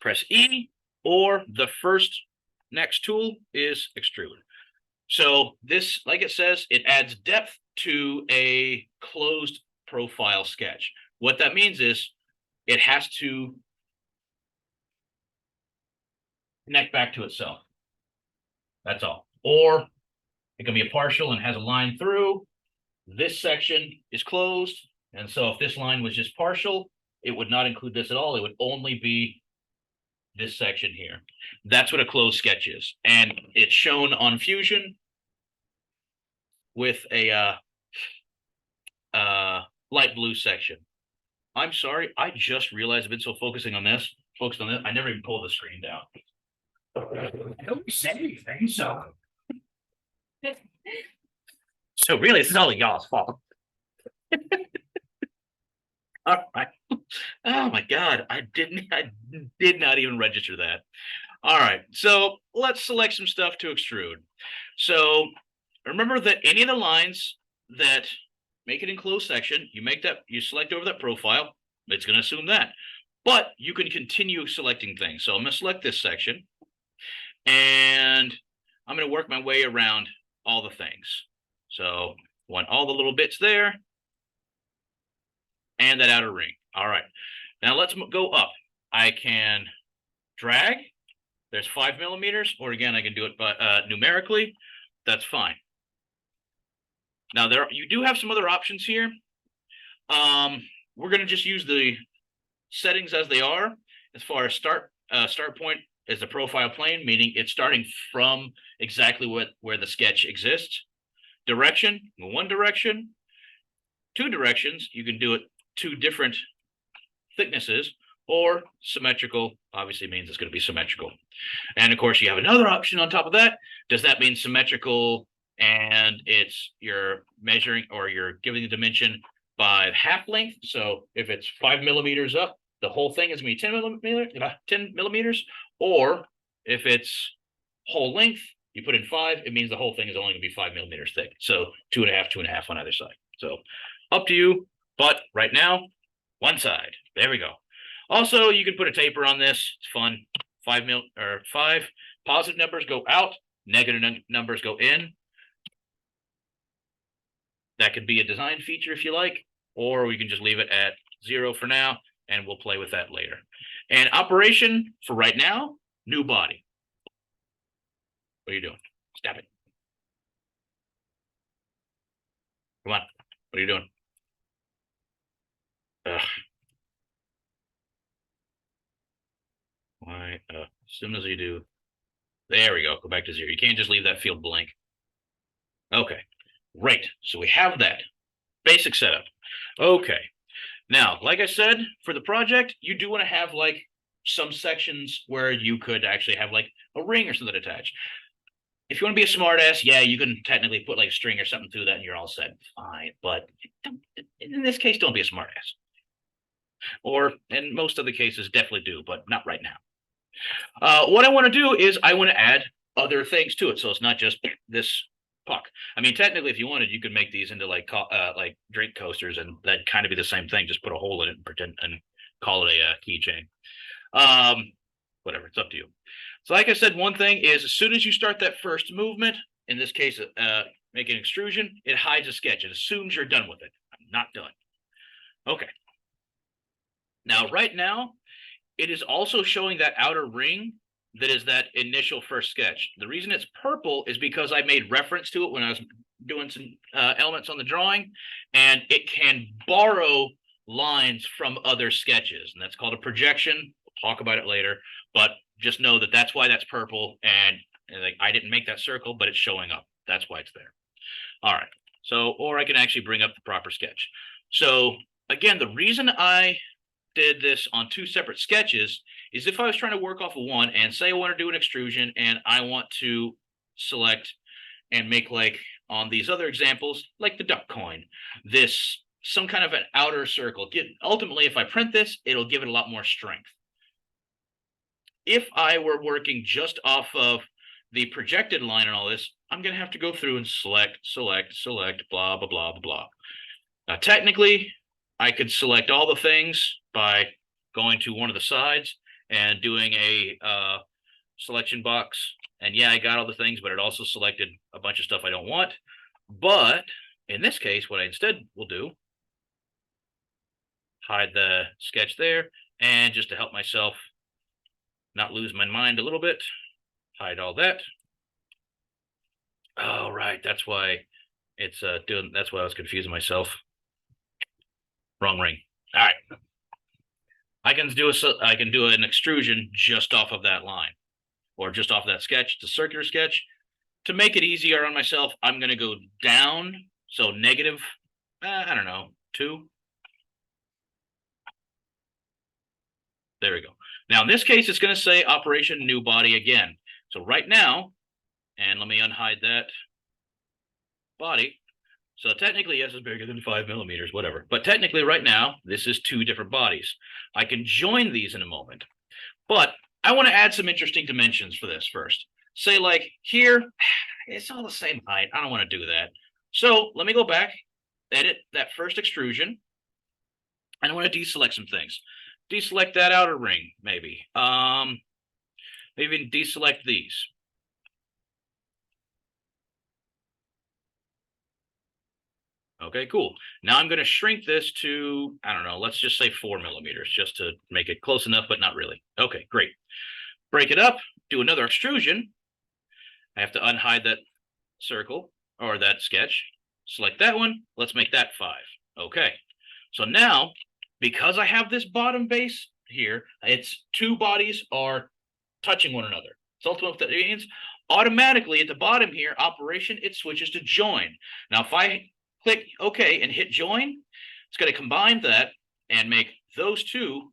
Press E, or the first next tool is extrude. So this, like it says, it adds depth to a closed profile sketch. What that means is it has to connect back to itself. That's all. Or it can be a partial and has a line through. This section is closed. And so if this line was just partial, it would not include this at all. It would only be this section here. That's what a closed sketch is. And it's shown on Fusion with a light blue section. I'm sorry, I just realized I've been so focused on this, I never even pulled the screen down. Nobody said anything, so. So really, this is all y'all's fault. All right. Oh my God, I did not even register that. All right, so let's select some stuff to extrude. So remember that any of the lines that make it in closed section, you select over that profile, it's going to assume that. But you can continue selecting things. So I'm going to select this section, and I'm going to work my way around all the things. So want all the little bits there, and that outer ring. All right, now let's go up. I can drag. There's 5 millimeters, or again, I can do it by numerically. That's fine. Now you do have some other options here. We're going to just use the settings as they are. As far as start point is the profile plane, meaning it's starting from exactly where the sketch exists. Direction, one direction. 2 directions, you can do it 2 different thicknesses, or symmetrical obviously means it's going to be symmetrical. And of course, you have another option on top of that. Does that mean symmetrical and you're measuring, or you're giving the dimension by half length? So if it's 5 millimeters up, the whole thing is going to be 10 millimeters. Or if it's whole length, you put in 5, it means the whole thing is only going to be 5 millimeters thick. So 2.5, 2.5 on either side. So up to you. But right now, one side. There we go. Also, you can put a taper on this. It's fun. 5 positive numbers go out, negative numbers go in. That could be a design feature if you like, or we can just leave it at 0 for now, and we'll play with that later. And operation for right now, new body. What are you doing? Stop it. Come on. What are you doing? Ugh. Why? As soon as you do, there we go. Go back to 0. You can't just leave that field blank. Okay, great. So we have that basic setup. Okay. Now, like I said, for the project, you do want to have like some sections where you could actually have like a ring or something attached. If you want to be a smart ass, yeah, you can technically put like a string or something through that and you're all set. Fine. But in this case, don't be a smart ass. Or in most of the cases, definitely do, but not right now. What I want to do is I want to add other things to it. So it's not just this puck. I mean, technically, if you wanted, you could make these into like drink coasters, and that'd kind of be the same thing. Just put a hole in it and pretend and call it a keychain. Whatever, it's up to you. So like I said, one thing is as soon as you start that first movement, in this case, make an extrusion, it hides a sketch. It assumes you're done with it. I'm not done. Okay. Now, right now, it is also showing that outer ring that is that initial first sketch. The reason it's purple is because I made reference to it when I was doing some elements on the drawing, and it can borrow lines from other sketches, and that's called a projection. We'll talk about it later, but just know that that's why that's purple, and like, I didn't make that circle, but it's showing up. That's why it's there. All right. So, or I can actually bring up the proper sketch. So again, the reason I did this on two separate sketches is if I was trying to work off of one and say I want to do an extrusion and I want to select and make, like on these other examples, like the duck coin, this some kind of an outer circle. Ultimately, if I print this, it'll give it a lot more strength. If I were working just off of the projected line and all this, I'm going to have to go through and select, blah, blah, blah, blah, blah. Now, technically, I could select all the things by going to one of the sides and doing a selection box. And yeah, I got all the things, but it also selected a bunch of stuff I don't want. But in this case, what I instead will do, hide the sketch there, and just to help myself not lose my mind a little bit, hide all that. Oh, right. That's why it's that's why I was confusing myself. Wrong ring. All right. I can do an extrusion just off of that line, or just off that sketch. It's a circular sketch. To make it easier on myself, I'm going to go down. So negative, I don't know, 2. There we go. Now, in this case, it's going to say operation new body again. So right now, and let me unhide that body. So technically, yes, it's bigger than 5 millimeters, whatever. But technically, right now, this is 2 different bodies. I can join these in a moment. But I want to add some interesting dimensions for this first. Say, like here, it's all the same height. I don't want to do that. So let me go back, edit that first extrusion, and I want to deselect some things. Deselect that outer ring, maybe. Maybe deselect these. Okay, cool. Now I'm going to shrink this to, I don't know, let's just say 4 millimeters, just to make it close enough, but not really. Okay, great. Break it up, do another extrusion. I have to unhide that circle or that sketch. Select that one. Let's make that 5. Okay. So now, because I have this bottom base here, it's 2 bodies are touching one another. So ultimately what that means, automatically at the bottom here, operation, it switches to join. Now, if I click OK and hit join, it's going to combine that and make those 2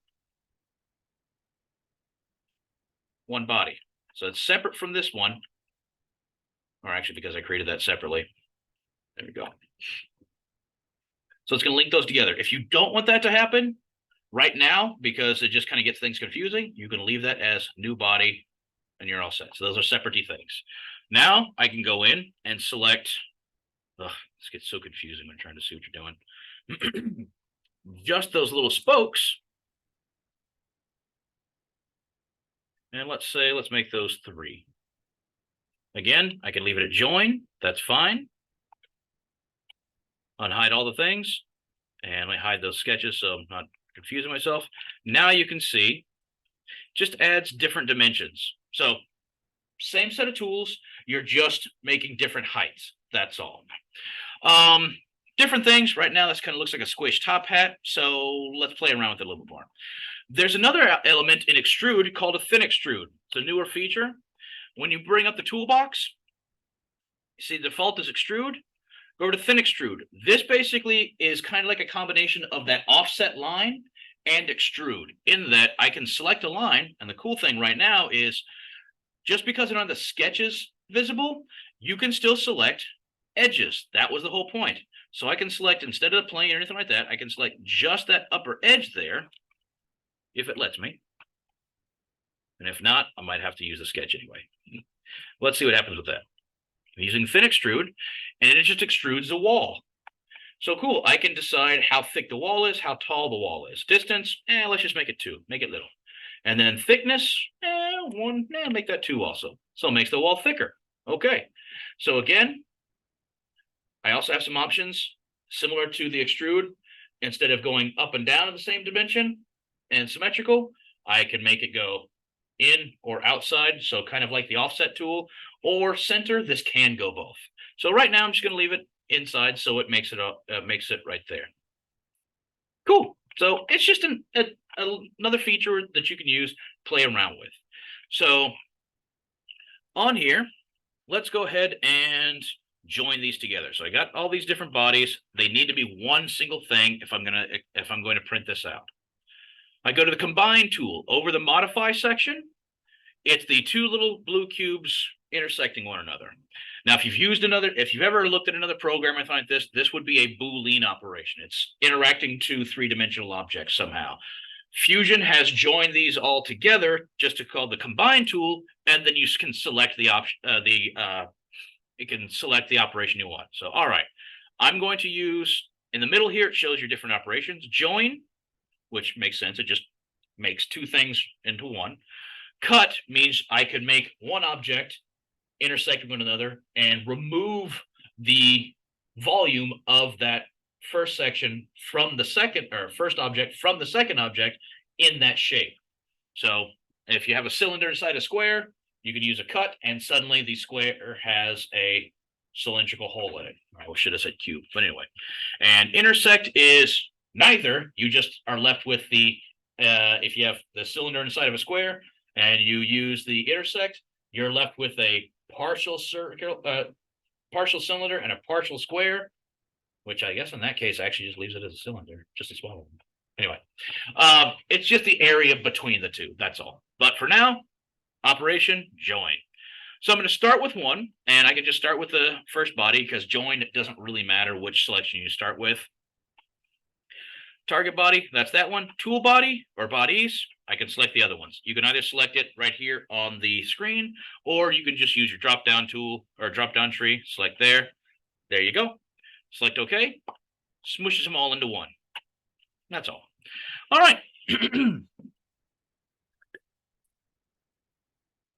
one body. So it's separate from this one, or actually because I created that separately. There we go. So it's going to link those together. If you don't want that to happen right now, because it just kind of gets things confusing, you can leave that as new body and you're all set. So those are separate things. Now I can go in and select, this gets so confusing when trying to see what you're doing. Just those little spokes. And let's make those 3. Again, I can leave it at join. That's fine. Unhide all the things. And I hide those sketches so I'm not confusing myself. Now you can see, just adds different dimensions. So same set of tools, you're just making different heights. That's all. Different things. Right now, this kind of looks like a squish top hat. So let's play around with it a little bit more. There's another element in Extrude called a thin extrude. It's a newer feature. When you bring up the toolbox, you see the default is extrude. Go over to thin extrude. This basically is kind of like a combination of that offset line and extrude, in that I can select a line. And the cool thing right now is, just because it on the sketches visible, you can still select edges. That was the whole point. So I can select, instead of the plane or anything like that, I can select just that upper edge there, if it lets me. And if not, I might have to use the sketch anyway. Let's see what happens with that. I'm using thin extrude, and it just extrudes the wall. So cool, I can decide how thick the wall is, how tall the wall is. Distance, let's just make it 2, make it little. And then thickness, 1, make that 2 also. So it makes the wall thicker. Okay, so again, I also have some options similar to the extrude. Instead of going up and down in the same dimension and symmetrical, I can make it go in or outside, so kind of like the offset tool, or center. This can go both. So right now I'm just going to leave it inside, so it makes it right there. Cool. So it's just another feature that you can use, play around with. So on here, let's go ahead and join these together. So I got all these different bodies. They need to be one single thing if I'm going to print this out. I go to the combine tool. Over the modify section, it's the two little blue cubes intersecting one another. Now, if you've ever looked at another program and find this would be a Boolean operation. It's interacting two three-dimensional objects somehow. Fusion has joined these all together just to call the combine tool, and then you can select the option, you can select the operation you want. So, all right, I'm going to use, in the middle here, it shows your different operations. Join, which makes sense. It just makes two things into one. Cut means I could make one object intersect with one another and remove the volume of that first section from the first object from the second object in that shape. So if you have a cylinder inside a square, you can use a cut, and suddenly the square has a cylindrical hole in it. I should have said cube, but anyway. And intersect is neither. You just are left with the if you have the cylinder inside of a square and you use the intersect, you're left with a partial circle, partial cylinder and a partial square, which I guess in that case actually just leaves it as a cylinder, just a small one. Anyway, it's just the area between the two. That's all. But for now, operation join. So I'm going to start with one, and I can just start with the first body because join, it doesn't really matter which selection you start with. Target body, that's that one. Tool body or bodies, I can select the other ones. You can either select it right here on the screen, or you can just use your drop down tool or drop down tree, select there. There you go. Select OK. Smooshes them all into one. That's all. All right.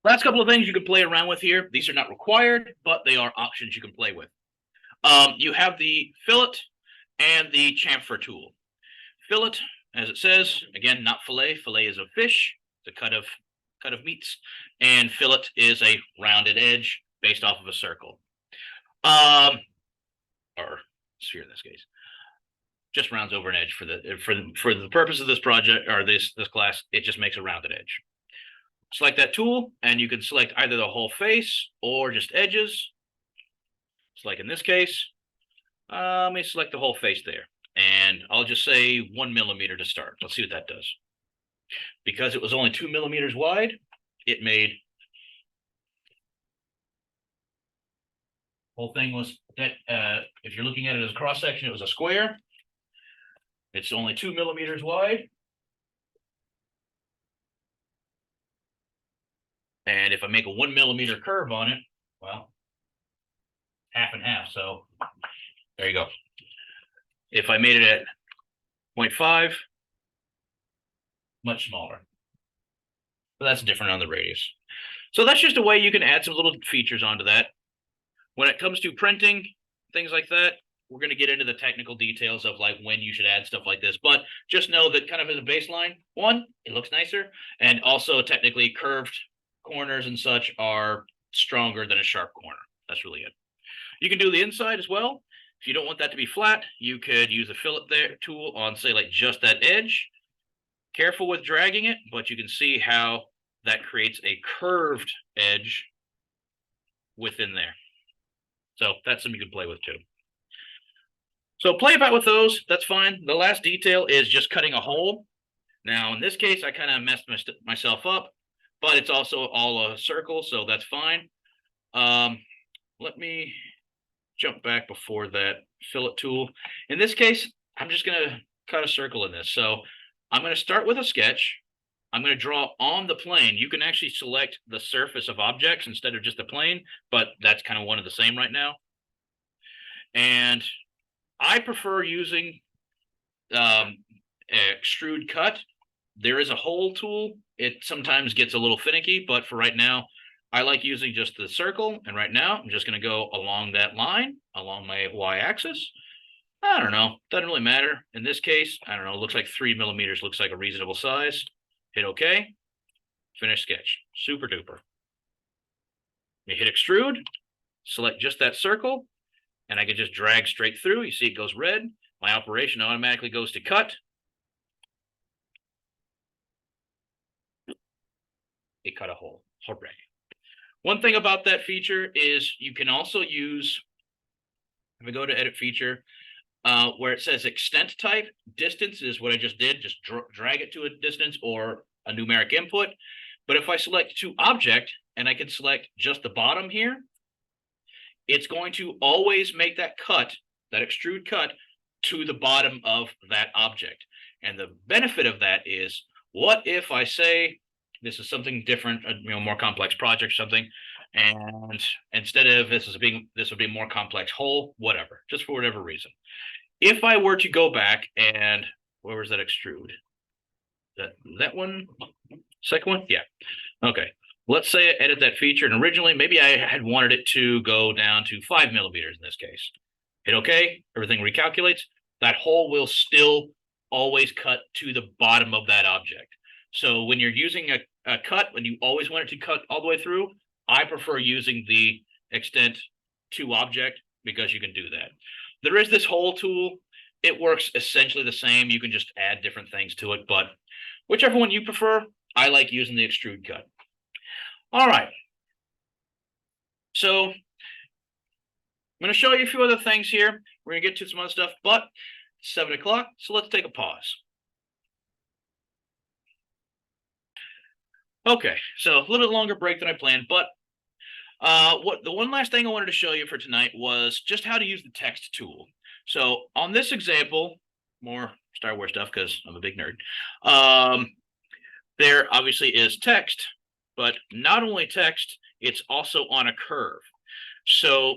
Last couple of things you can play around with here. These are not required, but they are options you can play with. You have the fillet and the chamfer tool. Fillet, as it says, again, not fillet. Fillet is a fish, it's a cut of meats, and fillet is a rounded edge based off of a circle, or sphere in this case. Just rounds over an edge for the purpose of this project or this class. It just makes a rounded edge. Select that tool, and you can select either the whole face or just edges. It's like in this case, let me select the whole face there. And I'll just say 1 millimeter to start. Let's see what that does. Because it was only 2 millimeters wide, it made whole thing was that if you're looking at it as a cross section, it was a square. It's only 2 millimeters wide. And if I make a 1 millimeter curve on it, well, half and half. So there you go. If I made it at 0.5, much smaller. But that's different on the radius. So that's just a way you can add some little features onto that. When it comes to printing, things like that, we're going to get into the technical details of like when you should add stuff like this. But just know that kind of as a baseline, one, it looks nicer. And also technically curved corners and such are stronger than a sharp corner. That's really it. You can do the inside as well. If you don't want that to be flat, you could use the fillet there tool on, say, like just that edge. Careful with dragging it, but you can see how that creates a curved edge within there. So that's something you can play with too. So play about with those. That's fine. The last detail is just cutting a hole. Now, in this case, I kind of messed myself up, but it's also all a circle, so that's fine. Let me jump back before that fillet tool. In this case, I'm just going to cut a circle in this. So I'm going to start with a sketch. I'm going to draw on the plane. You can actually select the surface of objects instead of just the plane, but that's kind of one of the same right now. And I prefer using extrude cut. There is a hole tool. It sometimes gets a little finicky, but for right now, I like using just the circle, and right now I'm just going to go along that line, along my y-axis. I don't know, doesn't really matter. In this case, I don't know, it looks like 3 millimeters looks like a reasonable size. Hit OK. Finish sketch. Super duper. You hit extrude, select just that circle, and I can just drag straight through. You see it goes red. My operation automatically goes to cut. It cut a hole. Hooray. One thing about that feature is you can also use, if I go to edit feature, where it says extent type, distance is what I just did, just drag it to a distance or a numeric input. But if I select to object and I can select just the bottom here, it's going to always make that cut, that extrude cut, to the bottom of that object. And the benefit of that is, what if I say this is something different, more complex project or something, and instead of this would be a more complex hole, whatever, just for whatever reason. If I were to go back and where was that extrude? That one, second one, yeah, okay. Let's say I edit that feature, and originally maybe I had wanted it to go down to 5 millimeters in this case. Hit OK, everything recalculates. That hole will still always cut to the bottom of that object. So when you're using a cut, when you always want it to cut all the way through, I prefer using the extent to object because you can do that. There is this hole tool. It works essentially the same. You can just add different things to it, but whichever one you prefer, I like using the extrude cut. All right. So I'm going to show you a few other things here. We're going to get to some other stuff, but it's 7 o'clock, so let's take a pause. Okay, so a little bit longer break than I planned, but the one last thing I wanted to show you for tonight was just how to use the text tool. So on this example, more Star Wars stuff because I'm a big nerd. There obviously is text, but not only text, it's also on a curve. So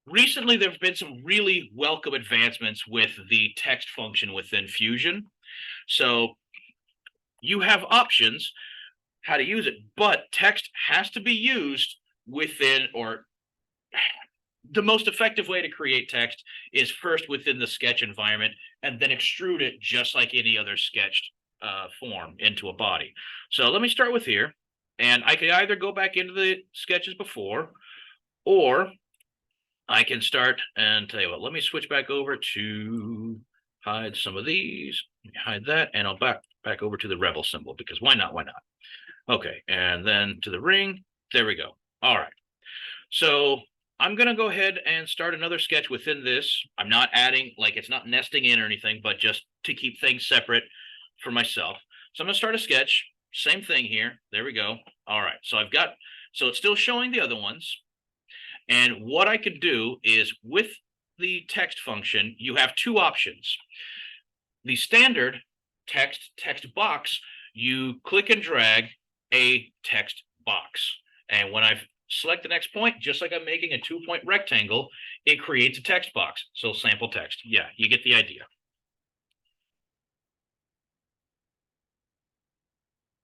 recently, there have been some really welcome advancements with the text function within Fusion. So you have options how to use it, but text has to be used within, or the most effective way to create text is first within the sketch environment and then extrude it just like any other sketched form into a body. So let me start with here, and I can either go back into the sketches before, or I can start and tell you what, let me switch back over to hide some of these, hide that, and I'll back over to the rebel symbol because why not? Why not? Okay, and then to the ring. There we go. All right. So I'm going to go ahead and start another sketch within this. I'm not adding, like it's not nesting in or anything, but just to keep things separate for myself. So I'm going to start a sketch. Same thing here. There we go. All right. So so it's still showing the other ones. And what I could do is with the text function, you have two options. The standard text box, you click and drag a text box. And when I select the next point, just like I'm making a 2-point rectangle, it creates a text box. So sample text. Yeah, you get the idea.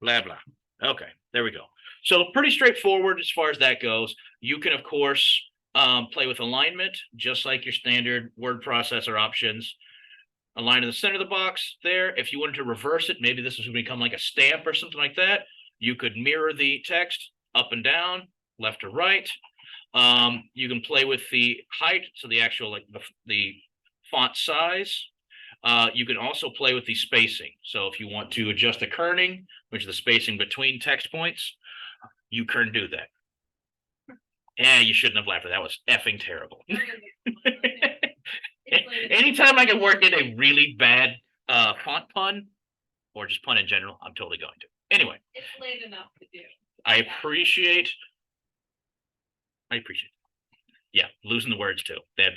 Blah, blah. Okay, there we go. So pretty straightforward as far as that goes. You can, of course, play with alignment, just like your standard word processor options. Align in the center of the box there. If you wanted to reverse it, maybe this is going to become like a stamp or something like that. You could mirror the text up and down, left to right. You can play with the height, so the actual like the font size. You can also play with the spacing. So if you want to adjust the kerning, which is the spacing between text points, you can do that. Yeah, you shouldn't have laughed at that. That was effing terrible. Anytime I can work in a really bad font pun, or just pun in general, I'm totally going to. Anyway, it's late enough to do. I appreciate. Yeah, losing the words too. They're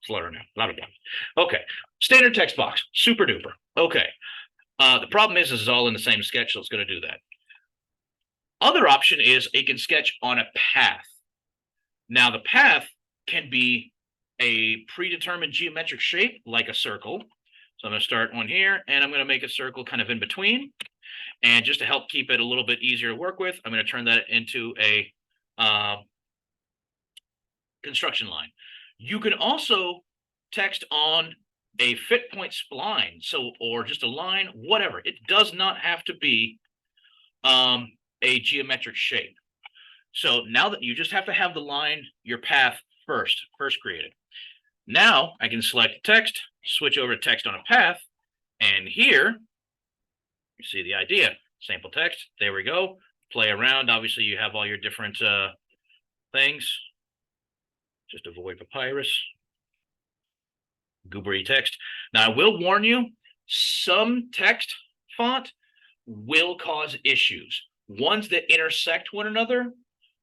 fluttering now. Blah blah blah. Okay, standard text box, super duper. Okay, the problem is this is all in the same sketch, so it's going to do that. Other option is it can sketch on a path. Now the path can be a predetermined geometric shape like a circle. So I'm going to start one here, and I'm going to make a circle kind of in between. And just to help keep it a little bit easier to work with, I'm going to turn that into a construction line. You can also text on a fit point spline, so, or just a line, whatever. It does not have to be a geometric shape. So now that you just have to have the line, your path first created. Now I can select text, switch over to text on a path, and here you see the idea. Sample text, there we go. Play around. Obviously, you have all your different things. Just avoid papyrus. Goobery text. Now, I will warn you, some text font will cause issues. Ones that intersect one another,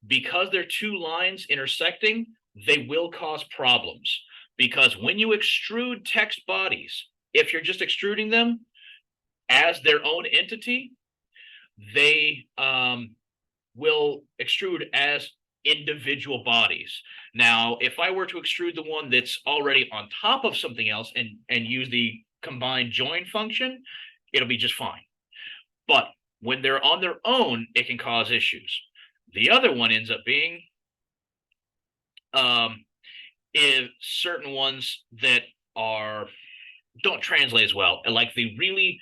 because they're two lines intersecting, they will cause problems. Because when you extrude text bodies, if you're just extruding them as their own entity, they will extrude as individual bodies. Now, if I were to extrude the one that's already on top of something else and use the combine join function, it'll be just fine. But when they're on their own, it can cause issues. The other one ends up being if certain ones that don't translate as well, like the really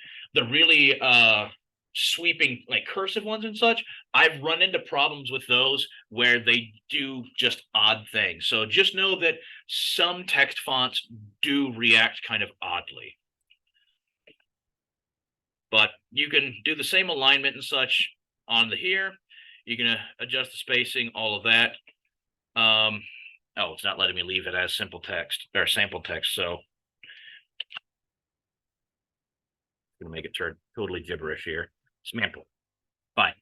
sweeping, like cursive ones and such. I've run into problems with those where they do just odd things. So just know that some text fonts do react kind of oddly. But you can do the same alignment and such on the here. You can adjust the spacing, all of that. Oh, it's not letting me leave it as simple text or sample text. So I'm gonna make it turn totally gibberish here. Sample. Fine.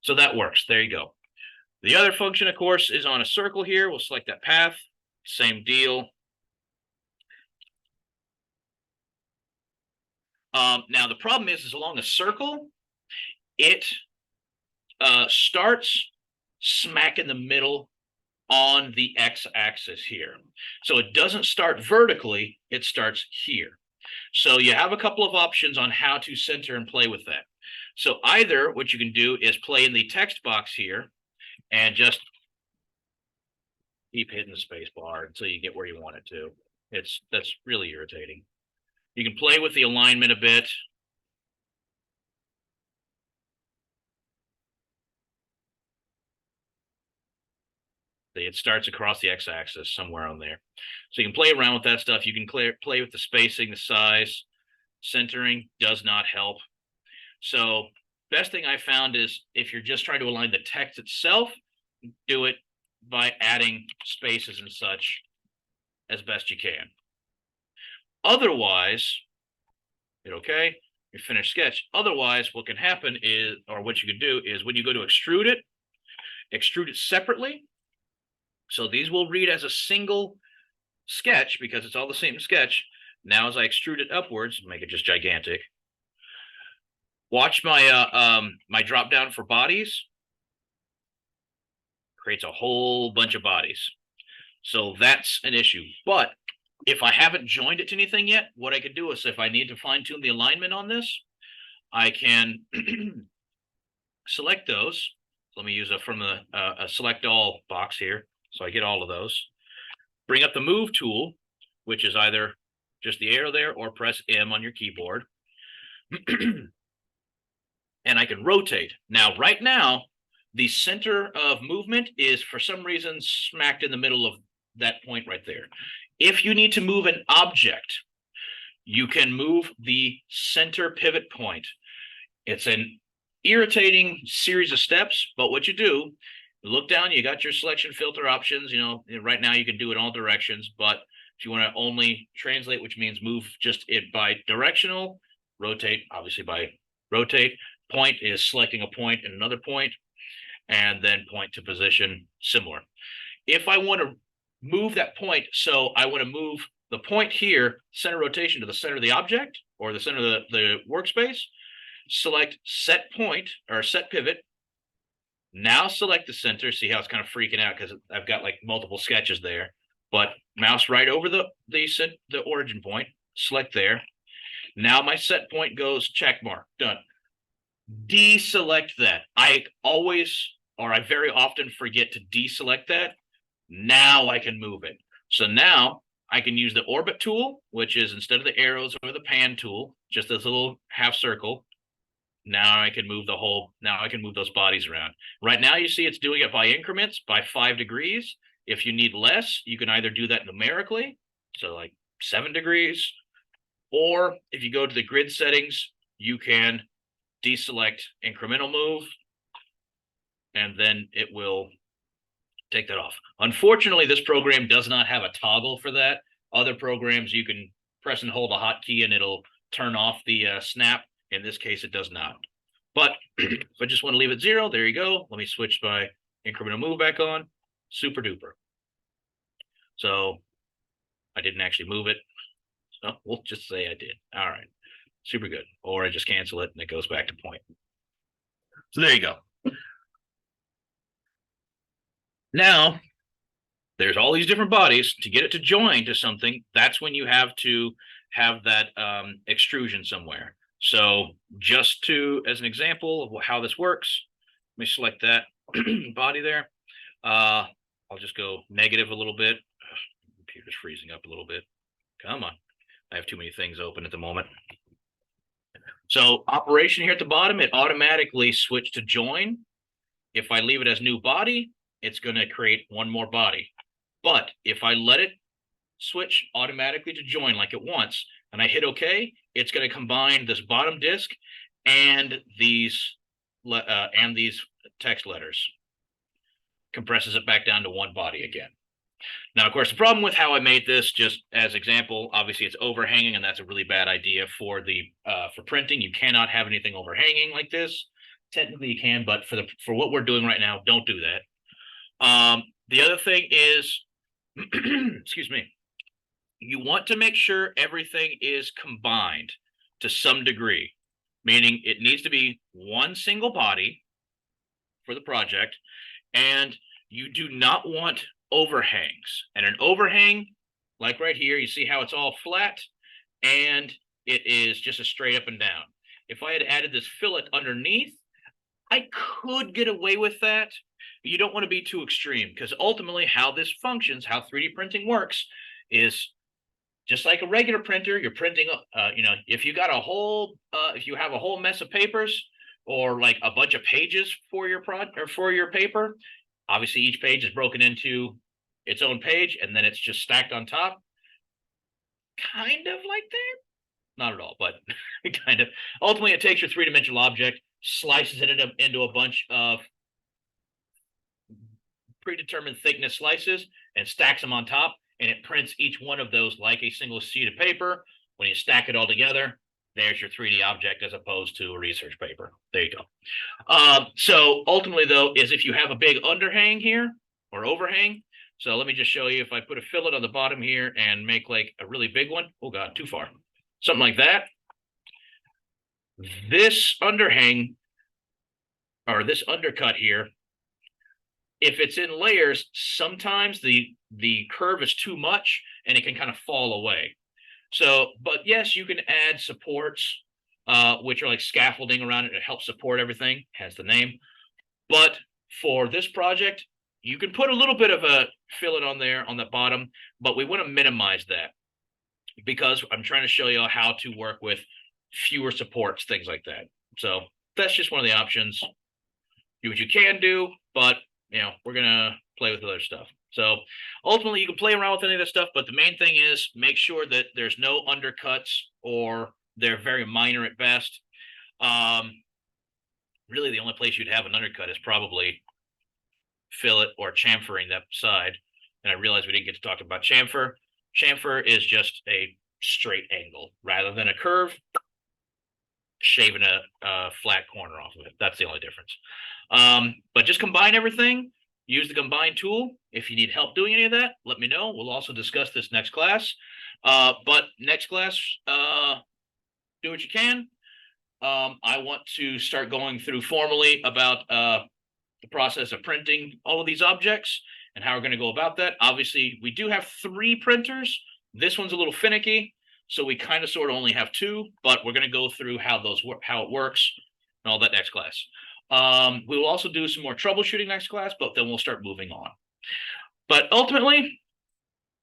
So that works. There you go. The other function, of course, is on a circle here. We'll select that path. Same deal. Now the problem is along a circle, it starts smack in the middle on the x-axis here. So it doesn't start vertically, it starts here. So you have a couple of options on how to center and play with that. So either what you can do is play in the text box here and just keep hitting the space bar until you get where you want it to. That's really irritating. You can play with the alignment a bit. It starts across the x-axis somewhere on there. So you can play around with that stuff. You can play with the spacing, the size. Centering does not help. So best thing I found is if you're just trying to align the text itself, do it by adding spaces and such as best you can. Otherwise, okay, you finish sketch. Otherwise, what can happen is, or what you can do is when you go to extrude it separately. So these will read as a single sketch because it's all the same sketch. Now, as I extrude it upwards, make it just gigantic. Watch my my drop down for bodies. Creates a whole bunch of bodies. So that's an issue. But if I haven't joined it to anything yet, what I could do is if I need to fine tune the alignment on this, I can select those. Let me use from a select all box here. So I get all of those. Bring up the move tool, which is either just the arrow there or press M on your keyboard. And I can rotate. Now, right now, the center of movement is for some reason smacked in the middle of that point right there. If you need to move an object, you can move the center pivot point. It's an irritating series of steps, but what you do, look down, you got your selection filter options. You know, right now you can do it all directions, but if you want to only translate, which means move just it by directional, rotate, obviously by rotate. Point is selecting a point and another point, and then point to position, similar. If I want to move that point, so I want to move the point here, center rotation to the center of the object or the center of the workspace, select set point or set pivot. Now select the center. See how it's kind of freaking out because I've got like multiple sketches there. But mouse right over the origin point, select there. Now my set point goes check mark, done. Deselect that. I very often forget to deselect that. Now I can move it. So now I can use the orbit tool, which is instead of the arrows or the pan tool, just this little half circle. Now I can move those bodies around. Right now you see it's doing it by increments by 5 degrees. If you need less, you can either do that numerically, so like 7 degrees, or if you go to the grid settings, you can deselect incremental move, and then it will take that off. Unfortunately, this program does not have a toggle for that. Other programs, you can press and hold a hotkey and it'll turn off the snap. In this case, it does not. But if I just want to leave it 0, there you go. Let me switch my incremental move back on. Super duper. So I didn't actually move it. So we'll just say I did. All right. Super good. Or I just cancel it and it goes back to point. So there you go. Now, there's all these different bodies. To get it to join to something, that's when you have to have that extrusion somewhere. So just as an example of how this works, let me select that body there. I'll just go negative a little bit. Computer's freezing up a little bit. Come on. I have too many things open at the moment. So operation here at the bottom, it automatically switched to join. If I leave it as new body, it's going to create one more body. But if I let it switch automatically to join like it wants, and I hit OK, it's going to combine this bottom disk and these text letters. Compresses it back down to one body again. Now, of course, the problem with how I made this, just as example, obviously it's overhanging, and that's a really bad idea for printing. You cannot have anything overhanging like this. Technically, you can, but for what we're doing right now, don't do that. The other thing is, excuse me, you want to make sure everything is combined to some degree, meaning it needs to be one single body for the project, and you do not want overhangs. And an overhang, like right here, you see how it's all flat, and it is just a straight up and down. If I had added this fillet underneath, I could get away with that. But you don't want to be too extreme, because ultimately how this functions, how 3D printing works, is just like a regular printer. You're printing, if you got if you have a whole mess of papers or like a bunch of pages for your paper, obviously each page is broken into its own page, and then it's just stacked on top. Kind of like that. Not at all, but kind of. Ultimately, it takes your three-dimensional object, slices it into a bunch of predetermined thickness slices, and stacks them on top, and it prints each one of those like a single sheet of paper. When you stack it all together, there's your 3D object as opposed to a research paper. There you go. So ultimately, though, is if you have a big underhang here or overhang. So let me just show you. If I put a fillet on the bottom here and make like a really big one. Oh, God, too far. Something like that. This underhang or this undercut here, if it's in layers, sometimes the curve is too much and it can kind of fall away. So, but yes, you can add supports, which are like scaffolding around it to help support everything, has the name. But for this project, you can put a little bit of a fillet on there on the bottom, but we want to minimize that because I'm trying to show you how to work with fewer supports, things like that. So that's just one of the options. Do what you can do, but we're gonna play with other stuff. So ultimately, you can play around with any of this stuff, but the main thing is make sure that there's no undercuts or they're very minor at best. Really, the only place you'd have an undercut is probably fillet or chamfering that side. And I realize we didn't get to talk about chamfer. Chamfer is just a straight angle rather than a curve, shaving a flat corner off of it. That's the only difference. But just combine everything. Use the combine tool. If you need help doing any of that, let me know. We'll also discuss this next class. But next class, do what you can. I want to start going through formally about the process of printing all of these objects and how we're going to go about that. Obviously, we do have 3 printers. This one's a little finicky, so we kind of sort of only have 2, but we're going to go through how it works and all that next class. We will also do some more troubleshooting next class, but then we'll start moving on. But ultimately,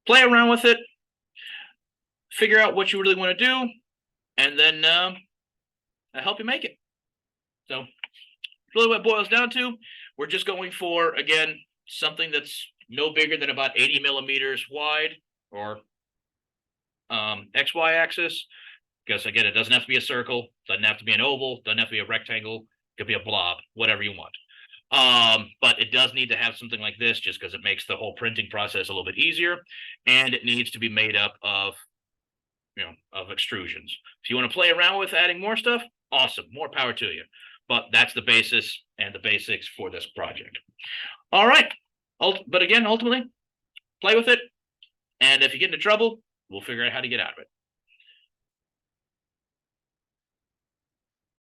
play around with it. figure out what you really want to do, and then I help you make it. So really what it boils down to, we're just going for, again, something that's no bigger than about 80 millimeters wide, or XY axis. Because again, it doesn't have to be a circle, doesn't have to be an oval, doesn't have to be a rectangle, it could be a blob, whatever you want. But it does need to have something like this just because it makes the whole printing process a little bit easier, and it needs to be made up of, of extrusions. If you want to play around with adding more stuff, awesome, more power to you. But that's the basis and the basics for this project. All right. But again, ultimately, play with it. And if you get into trouble, we'll figure out how to get out of it.